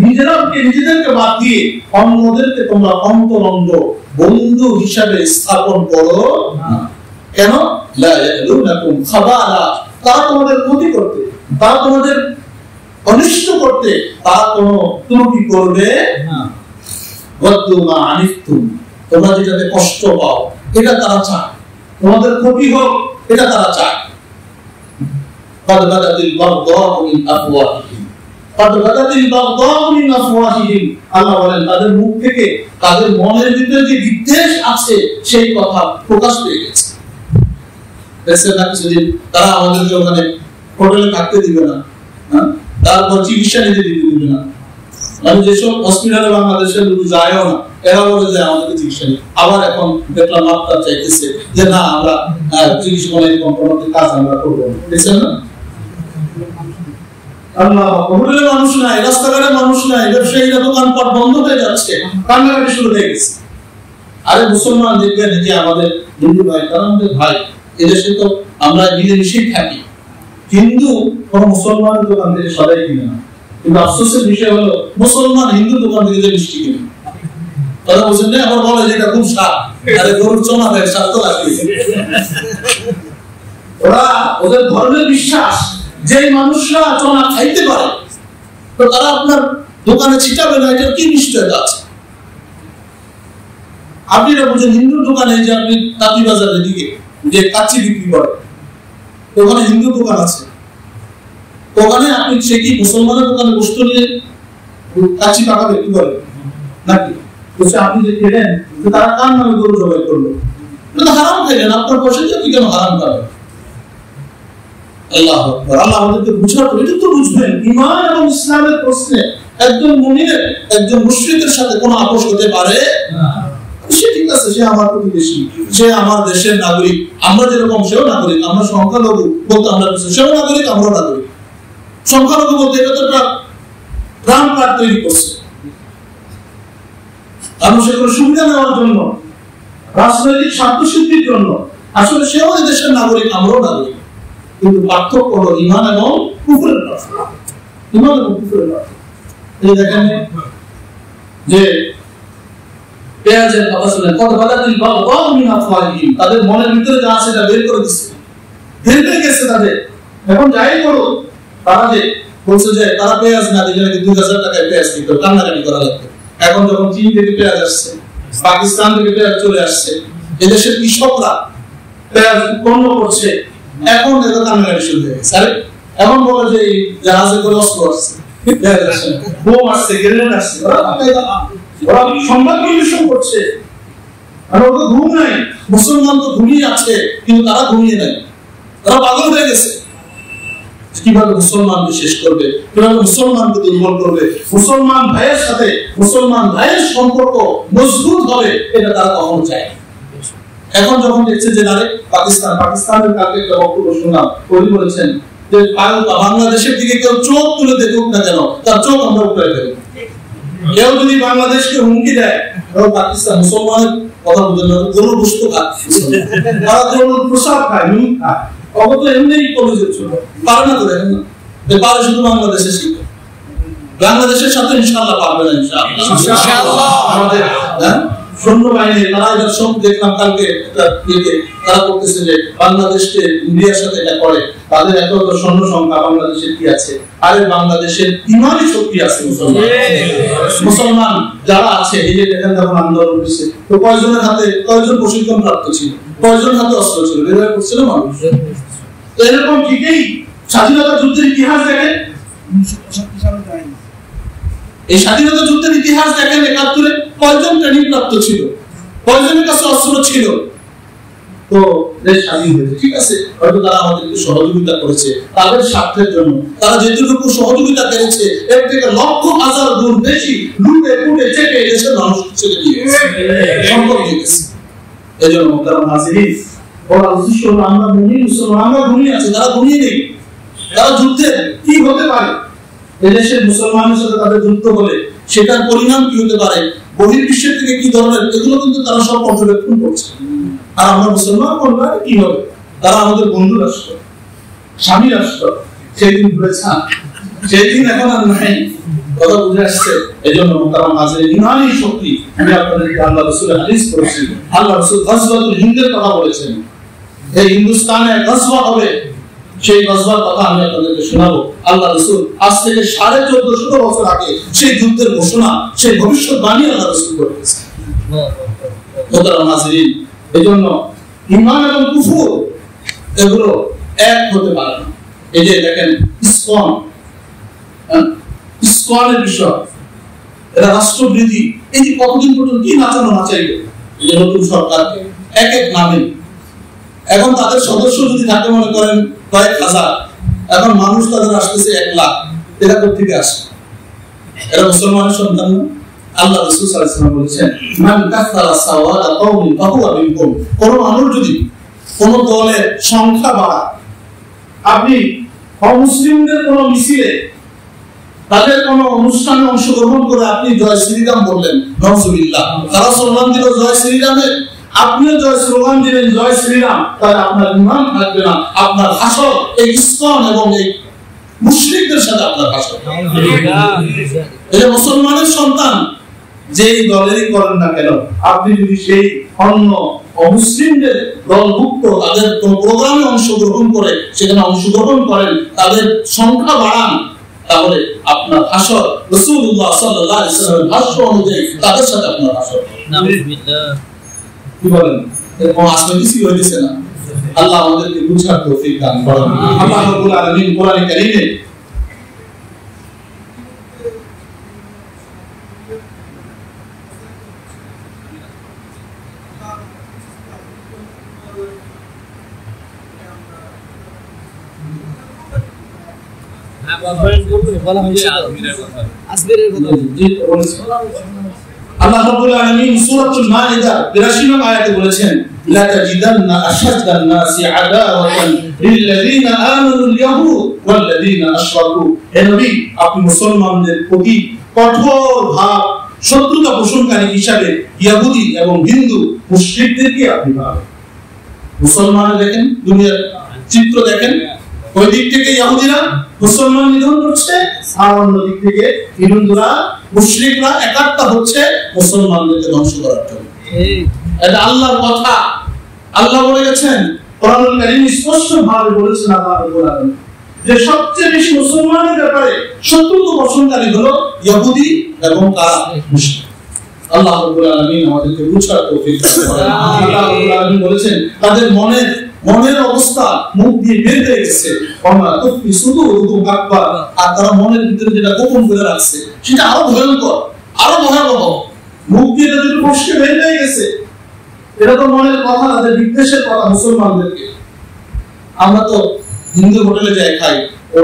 নিজেদেরকে বাদ দিয়ে অন্যদেরকে তোমরা অন্তরঙ্গ বন্ধু হিসাবে স্থাপন করো না। কেন? লা ইয়ালুনাকুম খাবালা, তারা তোমাদের ক্ষতি করতে, তারা তোমাদের অনিষ্ট করতে তারা কোনো ত্রুটি করবে না। ওয়াদু মা আনিতুম, তোমরা যেটাতে কষ্ট পাও এটা তারা চায়, তোমাদের ক্ষতি হোক এটা তারা চায়। قد بدت البغضاء من أفواههم আল্লাহ বলেন তাদের মুখ থেকে তাদের মনের ভিতরে যে বিদ্বেষ আছে সেই কথা প্রকাশ পেয়ে গেছে। তারা আমাদেরকে ওখানে হোটেলে থাকতে দিবে না, তারপর চিকিৎসা নিতে দিবে না। মানে যেসব হসপিটালে বাংলাদেশের লোক যায়ও না, এরা বলে যে আমাদেরকে চিকিৎসা নেই। আবার এখন দেখলাম আপনার চাইতেছে যে না আমরা চিকিৎসা মানে কম্পাউন্ডের কাজ আমরা করবো, দেখছেন না? আল্লাহ, হোটেলে মানুষ নাই, রাস্তাঘাটে মানুষ নাই, ব্যবসায়ীরা দোকানপাট বন্ধ হয়ে যাচ্ছে, কান্নাকাটি শুরু হয়ে গেছে। আরে মুসলমান দেখবেন যে আমাদের হিন্দু ভাই, তারা আমাদের ভাই, এদেশে তো আমরা মিলেমিশেই থাকি, কিন্তু কোন মুসলমানের দোকান থেকে সবাই কিনে না। কিন্তু আফসোসের বিষয় হলো মুসলমান হিন্দু দোকান থেকে যে মিষ্টি কিনে, কথা বলছেন না? আবার বলে যে এটা খুব স্বাদ, আরে গরুর চনা দেয়, স্বাদ তো লাগবে। ওরা ওদের ধর্মের বিশ্বাস যে মানুষরা চনা খাইতে পারে, তো তারা আপনার দোকানে ছিটাবে না, এটা কি নিশ্চয়তা আছে? আপনি এটা বুঝেন, হিন্দু দোকানে যে আপনি তাঁতি বাজারের দিকে যে কাচ্চি বিক্রি করে, ওখানে হিন্দু দোকান আছে, ওখানে আপনি সে কি মুসলমানের দোকানে বস্তু নিয়ে কাচ্চি টাকা বিক্রি করে নাকি? বলছে আপনি যে খেলেন, তারা কার নামে গরু জবাই করলো? এটা তো হারাম খাইলেন, আপনার পয়সা দিয়ে আপনি কেন হারাম খাবেন? আল্লাহ আকবার। আল্লাহ আমাদেরকে বুঝাতে, এটা তো বুঝবেন ঈমান এবং ইসলামের প্রশ্নে একজন মুমিনের একজন মুশরিকের সাথে কোনো আপোষ হতে পারে না। সে ঠিক আছে, সে আমার প্রতিবেশী, সে আমার দেশের নাগরিক, আমরা যেরকম সেও নাগরিক, আমরা সংখ্যালঘু বলতে আমরা সেও নাগরিক, আমরাও নাগরিক। সংখ্যালঘু বলতে এটা তো একটা ট্রাম কার্ড তৈরি করছে, আমরা সেগুলো সুবিধা নেওয়ার জন্য, রাজনৈতিক স্বার্থ সিদ্ধির জন্য। আসলে সেও এই দেশের নাগরিক, আমরাও নাগরিক, কিন্তু পার্থক্য হলো ঈমান এবং কুফরের পার্থক্য। ঈমান এবং কুফরের পার্থক্য। এই দেখেন যে পেঁয়াজের কথা শুনেন, কত বাদাতিল বাগদাউ মিন আফওয়াহিহিম, তাদের মনের ভিতরে যা আছে এটা বের করে দিচ্ছে, বের হয়ে গেছে তাদের। এখন যাই করো, তারা যে বলছে যে তারা পেঁয়াজ না দিলে নাকি 2000 টাকায় পেঁয়াজ কিনতে, কান্নাকাটি করা লাগবে। এখন যখন চীন থেকে পেঁয়াজ আসছে, পাকিস্তান থেকে পেঁয়াজ চলে আসছে, এদেশের কৃষকরা পেঁয়াজ উৎপন্ন করছে, এখন এটা কান্নাকাটি শুরু হয়ে গেছে। আরে এখন বলে যে জাহাজে করে অস্ত্র আসছে, বোম আসছে, গ্রেনেড আসছে, ওরা সংবাদ পরিবেশন করছে। আর ওদের ঘুম নাই, মুসলমান তো ঘুমিয়ে আছে, কিন্তু তারা ঘুমিয়ে নাই, তারা পাগল হয়ে গেছে। কিভাবে মুসলমানকে শেষ করবে, কিভাবে মুসলমানকে দুর্বল করবে, মুসলমান ভাইয়ের সাথে মুসলমান ভাইয়ের সম্পর্ক মজবুত হবে, এটা তারা কখনো চায় না। এখন যখন দেখছে যে নারে পাকিস্তানের কাছে একটা বক্তব্য শুনলাম, উনি বলেছেন যে বাংলাদেশের দিকে কেউ চোখ তুলে দেখুক না কেন, তার চোখ আমরা উঠাই দেব। কেউ যদি বাংলাদেশকে হুমকি দেয়, পাকিস্তান মুসলমানের কথা বলতে না, গরুর গোশত খায়, তারা গরুর প্রসাদ খায়, নুন খায়, অবত এমনিই কলেজের ছিল, পারে না তো, দেখেন না, পারে শুধু বাংলাদেশে শিখে, বাংলাদেশের সাথে ইনশাআল্লাহ পারবে না। ইনশাআল্লাহ আমাদের সৈন্যবাহিনী তারা এটা সব দেখলাম কালকে, তারা করতেছে যে বাংলাদেশকে ইন্ডিয়ার সাথে এটা করে, তাদের এত এত সৈন্য সংখ্যা বাংলাদেশের কি আছে? আরে বাংলাদেশের ইমানি শক্তি আছে, মুসলমান যারা আছে, এই যে দেখেন যখন আন্দোলন হয়েছে, তো কয়জনের হাতে, কয়জন প্রশিক্ষণ প্রাপ্ত ছিল, কয়জন হাতে অস্ত্র ছিল, বের করছিল মানুষ। তো এরকম ঠিকই স্বাধীনতা যুদ্ধের ইতিহাস দেখেন, এই স্বাধীনতা যুদ্ধের ইতিহাস দেখেন, ৭১ কয়জন ট্রেনিং প্রাপ্ত ছিল, কয়জনের কাছে অস্ত্র ছিল, তো দেশ স্বাধীন হয়েছে। ঠিক আছে, হয়তো তারা আমাদেরকে সহযোগিতা করেছে তাদের স্বার্থের জন্য, তারা যেটুকু সহযোগিতা করেছে এর থেকে লক্ষ হাজার গুণ বেশি লুটে পুটে চেপে দেশের মানুষ ছেড়ে দিয়েছে, সম্পদ দিয়ে গেছে। এই জন্য তারা হাজির ওরা উদ্দেশ্য হলো আমরা মুমিন মুসলমান, আমরা ঘুমিয়ে আছি, তারা ঘুমিয়ে নেই। তারা যুদ্ধে কি হতে পারে, এদেশের মুসলমানের সাথে তাদের যুদ্ধ হলে সেটার পরিণাম কি হতে পারে, বহির্বিশ্বের থেকে কি ধরনের, এগুলো কিন্তু তারা সব পর্যবেক্ষণ করছে। আর আমরা মুসলমান বলবো কি হবে, তারা আমাদের বন্ধু রাষ্ট্র, স্বামী রাষ্ট্র, সেই দিন ঘুরেছে, সেই দিন এখন আর নাই, কথা বুঝে আসছে। এই জন্য তারা মাঝে ইমানি শক্তি, আমি আপনাদেরকে আল্লাহ রাসূলের হাদিস পড়েছি, আল্লাহ রাসূল গজওয়াতুল হিন্দের কথা বলেছেন, এই হিন্দুস্তানে গজওয়া হবে, সেই গজওয়ার কথা আমি আপনাদেরকে শোনাবো। আল্লাহ রাসূল আজ থেকে 1450 বছর আগে সেই যুদ্ধের ঘোষণা, সেই ভবিষ্যৎবাণী আল্লাহ রাসূল করেছেন। মোহতারাম হাজিরিন, এজন্য ঈমান এবং কুফর এগুলো এক হতে পারে না। এই যে দেখেন ইসকনের বিষয়, এরা রাষ্ট্রবিরোধী, এই যে কতদিন পর্যন্ত কি নাচানো নাচাইবে, এই যে নতুন সরকারকে এক এক নামে, এখন তাদের সদস্য যদি থাকে মনে করেন কয়েক হাজার, এখন মানুষ তাদের আসতেছে 1 লাখ, এরা কোথা থেকে আসে? এরা মুসলমানের সন্তান না? আল্লাহ রাসূল সাল্লাল্লাহু আলাইহি ওয়াসাল্লাম বলেছেন, মান কাসারা সাওয়াদা কওমিন ফাহুয়া মিনকুম। কোন মানুষ যদি কোন দলের সংখ্যা বাড়ায়, আপনি অমুসলিমদের কোন মিছিলে তাদের কোন অনুষ্ঠানে অংশগ্রহণ করে আপনি জয় শ্রীরাম বললেন, নাউজুবিল্লাহ, তারা স্লোগান দিল জয় শ্রীরামের, আপনিও জয় স্লোগান দিলেন জয় শ্রীরাম, তাহলে আপনার ঈমান থাকবে না, আপনার হাসর এই ইসলাম এবং এই মুশরিকদের সাথে আপনার হাসর। এই মুসলমানের সন্তান যেই দলেরই করেন না কেন, আপনি যদি সেই অন্য অমুসলিমদের দলভুক্ত তাদের কোন প্রোগ্রামে অংশগ্রহণ করে সেখানে অংশগ্রহণ করেন, তাদের সংখ্যা বাড়ান, তাহলে আপনার হাসর রাসূলুল্লাহ সাল্লাল্লাহু আলাইহি ওয়াসাল্লামের ভাষ্য অনুযায়ী তাদের সাথে আপনার হাসর। নাউযুবিল্লাহ। কি বলেন? এরকম আসলে কিছু হইছে না। আল্লাহ আমাদেরকে বুঝার তৌফিক দান করুন। আল্লাহ রাব্বুল আলামিন কোরআনে কারীমে আল্লাহ রাব্বুল আলামিন সূরাতুল মাইদা 82 নং আয়াতে বলেছেন, লা তাজিদান্না আশাদ্দান নাসি আদাওয়াতান লিল্লাযিনা আমানুল ইয়াহুদ ওয়াল্লাযিনা আশরাকু। হে নবী, আপনি মুসলমানদের প্রতি কঠোর ভাব শত্রুতা পোষণকারী হিসাবে ইহুদি এবং হিন্দু মুশরিকদেরকে আপনি পাবেন। মুসলমানরা দেখেন, দুনিয়ার চিত্র দেখেন, ওই দিক থেকে ইহুদিরা মুসলমান নিধন করছে, আর অন্য দিক থেকে হিন্দুরা মুশরিকরা একাত্তা হচ্ছে মুসলমানদেরকে ধ্বংস করার জন্য। এটা আল্লাহর কথা। আল্লাহ বলে গেছেন, কোরআনুল কারীম স্পষ্ট ভাবে বলেছেন আল্লাহ রাব্বুল আলামিন যে সবচেয়ে বেশি মুসলমানের ব্যাপারে শত্রুতা পোষণকারী হলো ইহুদি এবং কারা মুশরিক। আল্লাহ রাব্বুল আলামিন আমাদেরকে বুঝার তৌফিক দান করেন। আল্লাহ রাব্বুল আলামিন বলেছেন, তাদের মনের অবস্থা মুখ দিয়ে বের হয়ে গেছে, ওমা তুফি সুদুরুহুম আকবার, আর তারা মনের ভিতরে যেটা গোপন করে রাখছে সেটা আরো ভয়ঙ্কর, আরো ভয়াবহ। মুখ দিয়ে যদি কষ্টে বের হয়ে গেছে, এটা তো মনের কথা, তাদের বিদ্বেষের কথা মুসলমানদেরকে। আমরা তো হিন্দু হোটেলে যাই খাই,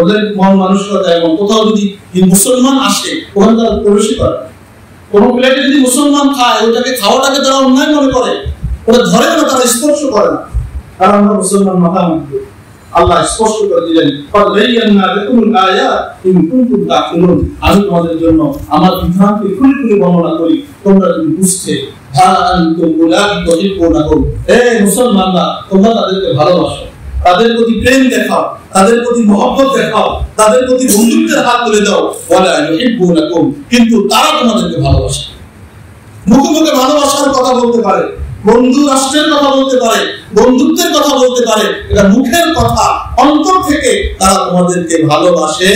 ওদের মন মানসিকতা এমন, কোথাও যদি মুসলমান আসে ওখানে তারা প্রবেশই করে, কোন প্লেটে যদি মুসলমান খায় ওটাকে খাওয়াটাকে তারা অন্যায় মনে করে, ওটা ধরে না, তারা স্পর্শ করে না, কারণ আমরা মুসলমান মহামন্ত্রী। আল্লাহ স্পষ্ট করে দিলেন, ফাদাইয়ানা লাকুমুল আয়াত ইন কুনতুম তাকিলুন, আমি তোমাদের জন্য আমার বিধানকে খুলে খুলে বর্ণনা করি, তোমরা যদি বুঝতে। হা আনতুম উলাইকা তুহিব্বুনাহুম, হে মুসলমানরা, তোমরা তাদেরকে ভালোবাসো, তাদের প্রতি প্রেম দেখাও, তাদের প্রতি মহব্বত দেখাও, তাদের প্রতি বন্ধুত্বের হাত তুলে দাও, ওয়ালা ইউহিব্বুনাকুম, কিন্তু তারা তোমাদেরকে ভালোবাসে। মুখে মুখে ভালোবাসার কথা বলতে পারে, বন্ধু রাষ্ট্রের কথা বলতে পারে, বন্ধুত্বের কথা বলতে পারে, এটা মুখের কথা, অন্তর থেকে তারা তোমাদেরকে ভালোবাসে।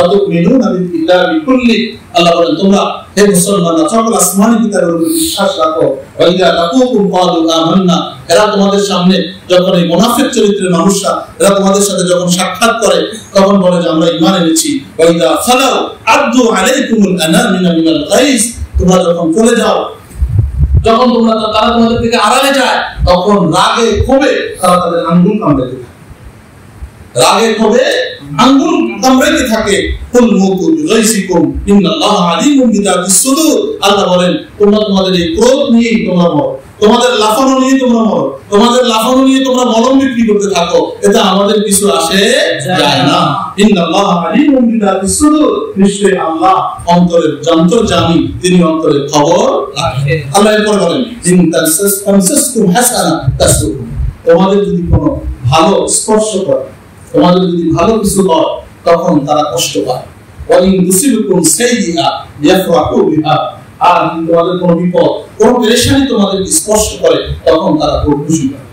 আতুমিনুনা বিল্লাহি কুল্লি, আল্লাহ বলেন, তোমরা হে মুসলমানরা সকল আসমানি কিতাবের উপর বিশ্বাস রাখো। ওয়া ইযা লাকুকুম ক্বালু আমান্না, এরা তোমাদের সামনে যখন এই মুনাফিক চরিত্রের মানুষরা এরা তোমাদের সাথে যখন সাক্ষাৎ করে তখন বলে যে আমরা ঈমান এনেছি। ওয়া ইযা খালাউ আদু আলাইকুমুল আনামিনা মিনাল গাইজ, তোমরা যখন চলে যাও, যখন তারা তোমাদের থেকে আড়ালে যায়, তখন রাগে ক্ষোভে তারা তাদের আঙ্গুল কামড়াতে থাকে, রাগে ক্ষোভে আঙ্গুল কামড়াতে থাকে। কুল মুতু বিগাইসিকুম ইন্নাল্লাহা আলিমুম বিযাতিস সুদূর, আল্লাহ বলেন, তোমরা তোমাদের এই ক্রোধ নিয়ে তোমরা মরো, তোমাদের লাফানো নিয়ে তোমরা মরো, তোমাদের লাফানো নিয়ে তোমরা মলম বিক্রি করতে থাকো, এটা আমাদের কিছু আসে যায় না। ইন্নাল্লাহা আলিমুম বিযাতিস সুদূর, নিশ্চয়ই আল্লাহ অন্তরের যন্ত্রজামি, তিনি অন্তরের খবর রাখেন। আল্লাহ এরপর বলেন, ইন তামসাসকুম হাসানা তাসুকুম, তোমাদের যদি কোনো ভালো স্পর্শ করে, তোমাদের যদি ভালো কিছু হয় তখন তারা কষ্ট পায়। ওয়া ইন তুসিবকুম সাইয়্যিআ ইয়াফরাহু বিহা, আর তোমাদের কোনো বিপদ, কোনো পেরেশানি তোমাদের স্পর্শ করে তখন তারা খুব খুশি হয়।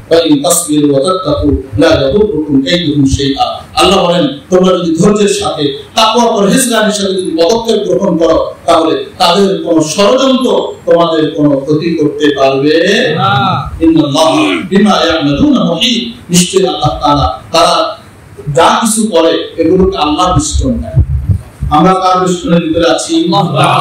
ওয়া ইন তাসবিরু ওয়া তাত্তাকু লা ইয়াদুররুকুম কাইদুহুম শাইআ, আল্লাহ বলেন, তোমরা যদি ধৈর্যের সাথে তাকওয়া পরহেজগারির সাথে যদি পদক্ষেপ গ্রহণ করো তাহলে তাদের কোনো ষড়যন্ত্র তোমাদের কোনো ক্ষতি করতে পারবে না। ইন্নাল্লাহা বিমা ইয়ামালুনা মুহিত, নিশ্চয়ই আল্লাহ তাআলা তারা যা কিছু করে এগুলোকে আল্লাহর দৃষ্টিতে নেয়। আমরা কার দৃষ্টির ভিতরে আছি?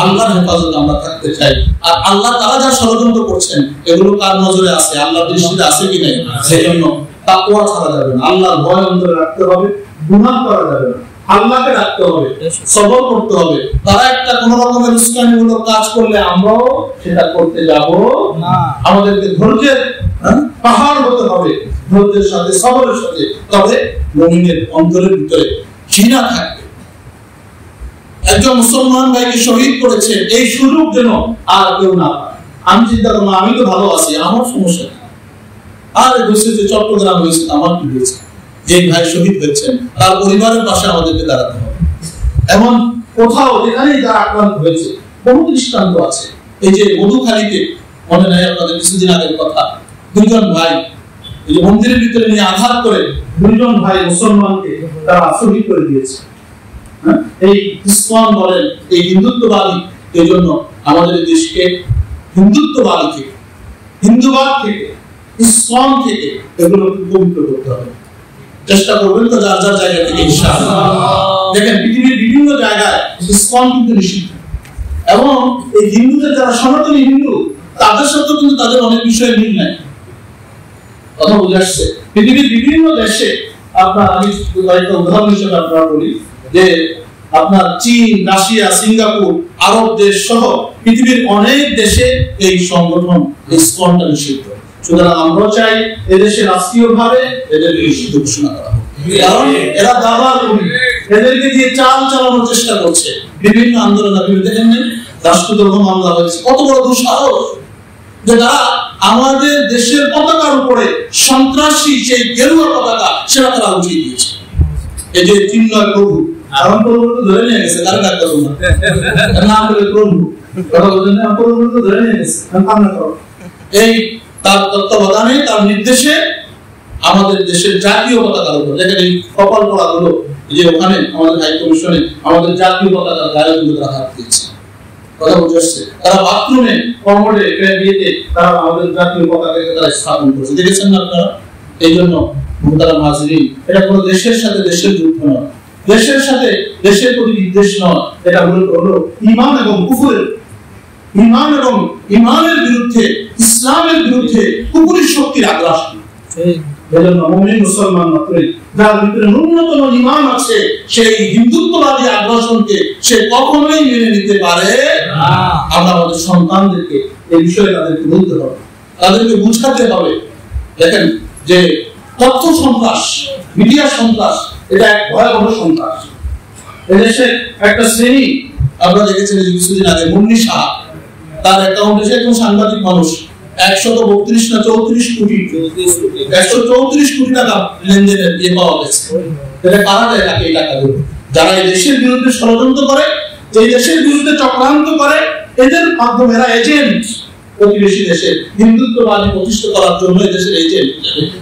আল্লাহর হেফাজতে আমরা থাকতে চাই। আর আল্লাহ তাআলা যা ষড়যন্ত্র করছেন এগুলো কার নজরে আছে? আল্লাহর দৃষ্টিতে আছে কি নাই? সেজন্য তাকওয়া ছাড়া যাবে না, আল্লাহর ভয় অন্তরে রাখতে হবে, গুনাহ করা যাবে না। আল্লাহকে ডাকতে হবে, সবর করতে হবে। তারা একটা কোন রকমের উস্কানিমূলক কাজ করলে আমরাও সেটা করতে যাব না। আমাদেরকে ধৈর্যের পাহাড় হতে হবে, ধৈর্যের সাথে সবরের সাথে। তবে মুমিনের অন্তরের ভিতরে ঘৃণা থাকবে। একজন মুসলমান ভাইকে শহীদ করেছে, এই সুযোগ যেন আর কেউ না পায়। আমি চিন্তা করলাম আমি তো ভালো আছি, আমার সমস্যা নেই। আর বলছে যে চট্টগ্রাম হয়েছে, আমার কি হয়েছে? যে ভাই শহীদ হয়েছেন তার পরিবারের পাশে আমাদেরকে দাঁড়াতে হবে। এমন কোথাও যেখানেই যারা আক্রান্ত হয়েছে, বহু দৃষ্টান্ত আছে। এই যে মধুখালীতে মনে নাই আপনাদের কিছুদিন আগের কথা, দুইজন ভাই এই যে মন্দিরের ভিতরে নিয়ে আঘাত করে দুইজন ভাই মুসলমানকে তারা শহীদ করে দিয়েছে। এই ইসলাম বলেন, এই হিন্দুত্ববাদী, এই জন্য আমাদের দেশকে হিন্দুত্ববাদী থেকে, হিন্দুবাদ থেকে, ইসলাম থেকে এগুলো পবিত্র করতে হবে। চেষ্টা করবেন তো যার যার জায়গা থেকে ইনশাআল্লাহ। দেখেন পৃথিবীর বিভিন্ন জায়গায় ইসলাম কিন্তু নিষিদ্ধ, এবং এই হিন্দুদের যারা সনাতনী হিন্দু তাদের সাথে কিন্তু তাদের অনেক বিষয়ে মিল নাই। কথা বুঝে আসছে? পৃথিবীর বিভিন্ন দেশে আপনার, আমি কয়েকটা উদাহরণ হিসেবে আপনারা বলি যে আপনার চীন, রাশিয়া, সিঙ্গাপুর, আরব দেশ সহ পৃথিবীর অনেক দেশে এই সংগঠন ইসলামটা নিষিদ্ধ। সুতরাং আমরা চাই এদেশে রাষ্ট্রীয়ভাবে এদের নিষিদ্ধ ঘোষণা করা হোক, কারণ এরা দাবার এদেরকে দিয়ে চাল চালানোর চেষ্টা করছে। বিভিন্ন আন্দোলন আপনি দেখেন রাষ্ট্রদ্রোহ মামলা হয়েছে, কত বড় দুঃসাহস যে তারা আমাদের দেশের পতাকার উপরে সন্ত্রাসী সেই গেরুয়া পতাকা সেটা তারা উঠিয়ে দিয়েছে। এই যে চিন্ময় প্রভু, কারণ প্রভু তো ধরে নিয়ে গেছে, কারণ ডাক্তার নাম বলে প্রভু, কথা বলছেন না, প্রভু তো ধরে নিয়ে গেছে। এই তার তত্ত্বাবধানে, তার নির্দেশে আমাদের দেশের জাতীয় পতাকার উপর, দেখেন এই কপাল পড়া গুলো যে ওখানে আমাদের হাই কমিশনে আমাদের জাতীয় পতাকার গায়ে রাখা হয়েছে। কথা বুঝছে? তারা বাথরুমে, কমোডে, বিয়েতে তারা আমাদের জাতীয় পতাকাকে তারা স্থাপন করেছে, দেখেছেন না আপনারা? এই জন্য মুহতারাম হাজিরিন, এটা কোনো দেশের সাথে দেশের যুদ্ধ নয়, দেশের সাথে দেশের প্রতি বিদ্বেষ নয়, এটা হলো ঈমান এবং কুফরের, ঈমান এবং ঈমানের বিরুদ্ধে, ইসলামের বিরুদ্ধে কুফরি শক্তির আগ্রাসন। এজন্য মুমিন মুসলমান মাত্রই যার ভিতরে ন্যূনতম ঈমান আছে, সেই হিন্দুত্ববাদী আগ্রাসনকে সে কখনোই মেনে নিতে পারে না। আমরা আমাদের সন্তানদেরকে এই বিষয়ে তাদেরকে বলতে হবে, তাদেরকে বুঝাতে হবে। দেখেন যে তথ্য সন্ত্রাস, মিডিয়া সন্ত্রাস, এটা এক ভয়াবহ সন্ত্রাস। এদেশে একটা শ্রেণী আপনারা দেখেছেন যে কিছুদিন আগে মুন্নি শাহ, তার অ্যাকাউন্টে সে একজন সাংবাদিক মানুষ 132 না 34 কোটি 134 কোটি টাকা লেনদেনের দিয়ে পাওয়া গেছে। এটা কারা দেয় তাকে এই টাকাগুলো? যারা এই দেশের বিরুদ্ধে ষড়যন্ত্র করে, এই দেশের বিরুদ্ধে চক্রান্ত করে, এদের মাধ্যমে এরা এজেন্ট প্রতিবেশী দেশে হিন্দুত্ববাদী প্রতিষ্ঠা করার জন্য দেশের এজেন্ট।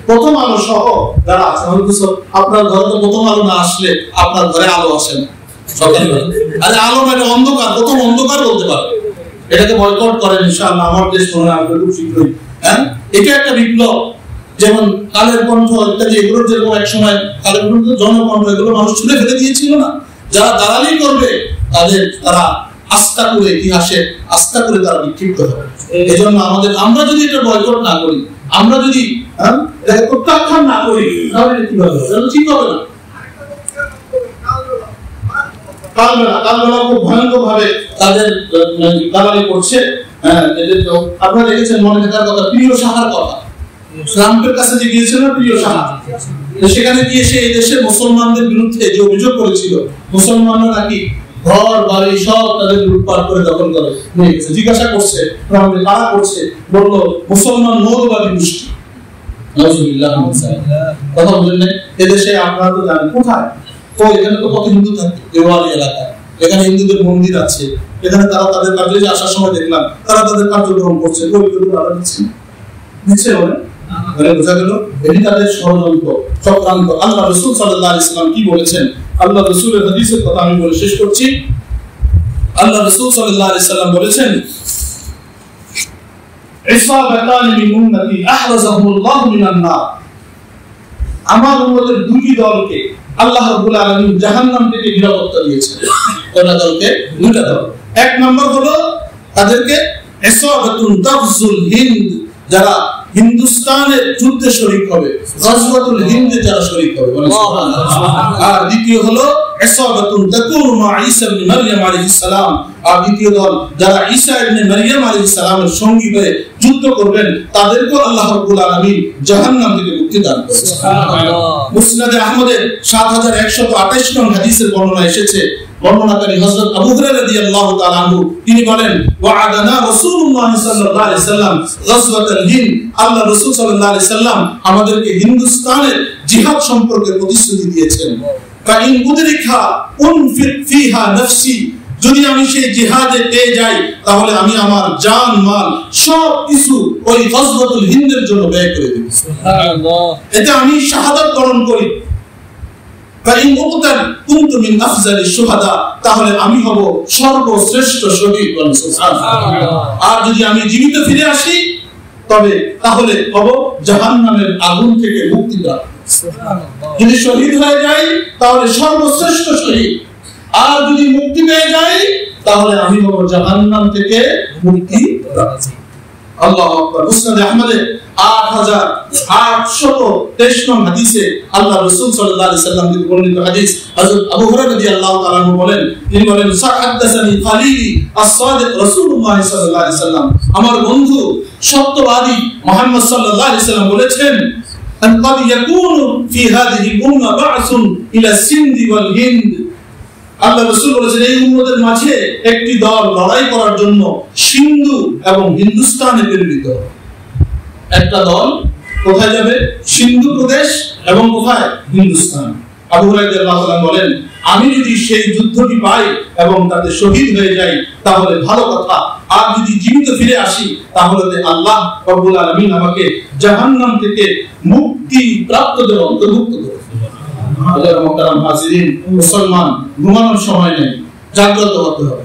প্রথম আলো সহ যারা আছে, আপনার ঘরে তো প্রথম আলো না আসলে আপনার ঘরে আলো আসে না সকালবেলা। আরে আলো মানে অন্ধকার, প্রথম অন্ধকার বলতে পারে। এটাকে বয়কট করেন ইনশাআল্লাহ, আমার দেশ মনে আসবে খুব শীঘ্রই। হ্যাঁ, এটা একটা বিপ্লব। যেমন কালের কণ্ঠ ইত্যাদি, এগুলো যেরকম এক সময় কালের কণ্ঠ, জনকণ্ঠ, এগুলো মানুষ ছুঁড়ে ফেলে দিয়েছিল না। যারা দালালি করবে তারা আস্থা করে, ইতিহাসে আস্থা করে তারা বিক্ষিপ্ত হবে। এই জন্য আমরা যদি এটা বয়কট না করি, আমরা যদি প্রত্যাখ্যান না করি, তাহলে কি হবে? ঠিক হবে না। কালবেলা খুব ভয়ঙ্কর ভাবে তাদের দালালি করছে। আপনারা দেখেছেন, মনে থাকার কথা, প্রিয় সাহার কথা, ট্রাম্পের কাছে যে গিয়েছিল প্রিয় সাহা, সেখানে গিয়ে সে এই দেশের মুসলমানদের বিরুদ্ধে যে অভিযোগ করেছিল, মুসলমানরা নাকি ঘর বাড়ি সব তাদের লুটপাট করে দখল করে নিয়ে গেছে। জিজ্ঞাসা করছে ট্রাম্পকে কারা করছে, বললো মুসলমান মৌলবাদী গোষ্ঠী। কথা বলেন না, এদেশে আপনারা তো জানেন কোথায়, তো এখানে তো কত হিন্দু থাকে, দেওয়ালি এলাকায়, এখানে হিন্দুদের মন্দির আছে, এখানে তারা তাদের কাজে আসার সময় দেখলাম তারা তাদের কার্যক্রম করছে, নিচ্ছে বোঝা গেল এটি তাদের ষড়যন্ত্র, চক্রান্ত। আল্লাহ রাসূল সাল্লাল্লাহু আলাইহি ওয়াসাল্লাম কি বলেছেন, আল্লাহ রাসূলের হাদিসের কথা আমি বলে শেষ করছি। আল্লাহ রাসূল সাল্লাল্লাহু আলাইহি ওয়াসাল্লাম বলেছেন, ইসাবাতান মিন উম্মতি আহরাজাহুমুল্লাহু মিনান নার, আমার উম্মতের দুটি দলকে আল্লাহ রাব্বুল আলামিন জাহান্নাম থেকে নিরাপত্তা দিয়েছেন। কোনটা দলকে? দুইটা দল। এক নম্বর হলো তাদেরকে ইসাবাতুন তাফজুল হিন্দ, যারা হিন্দুস্তানের যুদ্ধে শরীক হবে, গজওয়াতুল হিন্দে যারা শরীক হবে। আর দ্বিতীয় হলো ইসাবাতুন তাকুনু মা ঈসা ইবনে মারইয়াম আলাইহিস সালাম, আর দ্বিতীয় দল যারা ঈসা ইবনে মারইয়াম আলাইহিস সালামের সঙ্গী হয়ে যুদ্ধ করবেন, তাদেরকে আল্লাহ রাব্বুল আলামিন জাহান্নাম থেকে মুক্তি দান করবেন। সুবহানাল্লাহ। মুসনাদে আহমদের 7128 নং হাদিসের বর্ণনা এসেছে, বর্ণনাকারী হযরত আবু হুরায়রা রাদিয়াল্লাহু তাআলা আনহু তিনি বলেন, ওয়া'আদানা রাসূলুল্লাহ সাল্লাল্লাহু আলাইহি সাল্লাম গাজওয়াতুল হিন্দ, আল্লাহ রাসূল সাল্লাল্লাহু আলাইহি সাল্লাম আমাদেরকে হিন্দুস্তানের জিহাদ সম্পর্কে প্রতিশ্রুতি দিয়েছেন। ফাইন উদরিকা উনফিক ফিহা নাফসি, যদি আমি সেই জিহাদে পেয়ে যাই তাহলে আমি আমার জান মাল সব কিছু ওই গাজওয়াতুল হিন্দের জন্য ব্যয় করে দেব। সুবহানাল্লাহ। এতে আমি শাহাদাত বরণ করি। ফাইন উকতাল কুনতু মিন আফজালিশ শুহাদা, তাহলে আমি হব সর্বশ্রেষ্ঠ শহীদ। সুবহানাল্লাহ। আর যদি আমি জীবিত ফিরে আসি তবে তাহলে হব জাহান্নামের আগুন থেকে মুক্তি প্রাপ্ত। সুবহানাল্লাহ। যদি শহীদ হয়ে যাই তাহলে সর্বশ্রেষ্ঠ শহীদ, আর যদি মুক্তি পেয়ে যাই তাহলে আমি হব জাহান্নাম থেকে মুক্তি প্রাপ্ত। আল্লাহু আকবার। মুসনাদে আহমদে 8823 নং হাদিসে আল্লাহ রাসূল সাল্লাল্লাহু আলাইহি সাল্লাম থেকে বর্ণিত হাদিস, হযরত আবু হুরায়রা রাদিয়াল্লাহু তাআলা আনহু বলেন, তিনি বলেন, সাহাদাসানি খালিলি as-সাদিক রাসূলুল্লাহ সাল্লাল্লাহু আলাইহি সাল্লাম, আমার বন্ধু সত্যবাদী মুহাম্মদ সাল্লাল্লাহু আলাইহি সাল্লাম বলেছেন, আন ক্বাদ ইয়াকুনু ফি হাযিহি উম্মাহ বা'সুন ইলা সিন্ধি ওয়াল হিন্দ, আল্লাহ রাসূল বলেছেন এই উম্মতের মাঝে একটি দল লড়াই করার জন্য সিন্ধু এবং হিন্দুস্তানে প্রেরিত। একটা দল কোথায় যাবে? সিন্ধু প্রদেশ এবং কোথায়? হিন্দুস্তান। আবু হুরায়রা রাদিয়াল্লাহু তাআলা বলেন, আমি যদি সেই যুদ্ধটি পাই এবং তাতে শহীদ হয়ে যাই তাহলে ভালো কথা, আর যদি জীবিত ফিরে আসি তাহলে আল্লাহ রাব্বুল আলামিন আমাকে জাহান্নাম থেকে মুক্তি প্রাপ্তদের অন্তর্ভুক্ত করবেন। মুসলমান ঘুমানোর সময় নেই, জাগ্রত হতে হবে।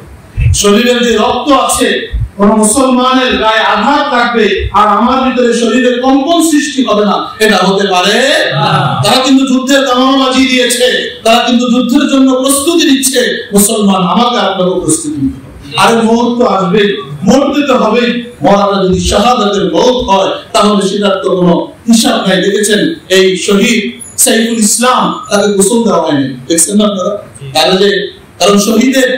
শরীরের যে রক্ত আছে, কোন মুসলমানের গায়ে আঘাত লাগবে আর আমার ভিতরে শরীরের কম্পন সৃষ্টি হবে না, এটা হতে পারে না। তারা কিন্তু যুদ্ধের দামামা বাজিয়ে দিয়েছে, তারা কিন্তু যুদ্ধের জন্য প্রস্তুতি নিচ্ছে। মুসলমান আমাকে আপনাকে প্রস্তুতি নিতে হবে। আর মওত তো আসবে, মরতে তো হবে। মরাটা যদি শাহাদাতের মওত হয় তাহলে সেটার তো কোনো হিসাব নাই। দেখেছেন এই শহীদ সাইফুল ইসলাম, তাকে গোসল দেওয়া হয়নি, দেখছেন না আপনারা? কারণ শহীদের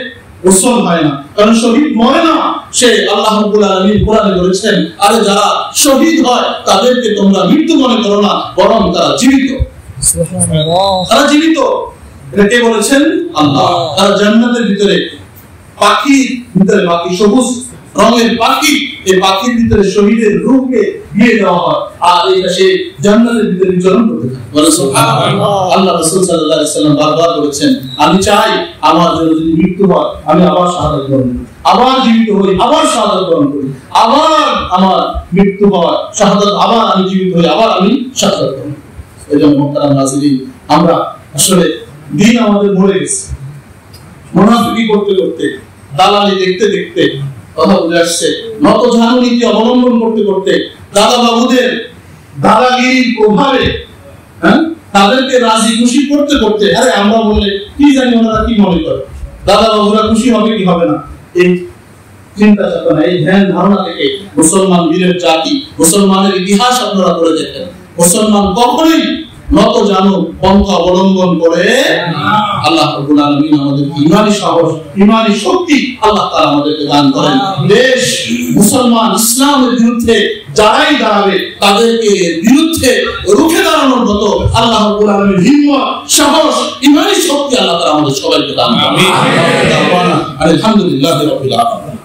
গোসল হয় না, কারণ শহীদ মরে না। সে আল্লাহ রাব্বুল আলামিন কোরআনে বলেছেন, আরে যারা শহীদ হয় তাদেরকে তোমরা মৃত্যু মনে করো না, বরং তারা জীবিত। সুবহানাল্লাহ। তারা জীবিত, এটা কে বলেছেন? আল্লাহ। তারা জান্নাতের ভিতরে পাখির ভিতরে, পাখি সবুজ রঙের পাখি, এই পাখির ভিতরে শহীদের রূহকে দিয়ে দেওয়া হয়, আর এটা সে জান্নাতের ভিতরে বিচরণ করতে থাকে। বলে সুবহানাল্লাহ। আল্লাহ রাসূল সাল্লাল্লাহু আলাইহি সাল্লাম বারবার বলেছেন, আমি চাই আমার জন্য যদি মৃত্যু হয় আমি আবার শাহাদাত বরণ করি, আবার জীবিত হই, আবার শাহাদাত বরণ করি, আবার আমার মৃত্যু হয়, শাহাদাত, আবার আমি জীবিত হই, আবার আমি শাহাদাত বরণ করি। এজন্য মুহতারাম নাযিরিন, আমরা আসলে দিন আমাদের মরে গেছে, মুনাফিকি করতে করতে, দালালি দেখতে দেখতে, কথা বুঝে আসছে, নতজানু নীতি অবলম্বন করতে করতে, দাদা বাবুদের দাদাগিরির প্রভাবে, তাদেরকে রাজি খুশি করতে করতে, আরে আমরা বললে কি জানি ওনারা কি মনে করে, দাদা বাবুরা খুশি হবে কি হবে না, এই চিন্তা চেতনা, এই ধ্যান ধারণা থেকে মুসলমান বীরের জাতি, মুসলমানের ইতিহাস আপনারা পড়ে দেখেন, মুসলমান কখনোই নত জানো পন্থা অবলম্বন করে। আল্লাহ রাব্বুল আলামিন আমাদের ঈমানি সাহস, ঈমানি শক্তি আল্লাহ তাআলা আমাদেরকে দান করেন। দেশ মুসলমান ইসলামের বিরুদ্ধে যারাই দাঁড়াবে তাদেরকে বিরুদ্ধে রুখে দাঁড়ানোর মতো আল্লাহ রাব্বুল আলামিন হিম্মত, সাহস, ঈমানি শক্তি আল্লাহ তাআলা আমাদের সবাইকে দান করেন। আমিন। আলহামদুলিল্লাহি রাব্বিল আলামিন।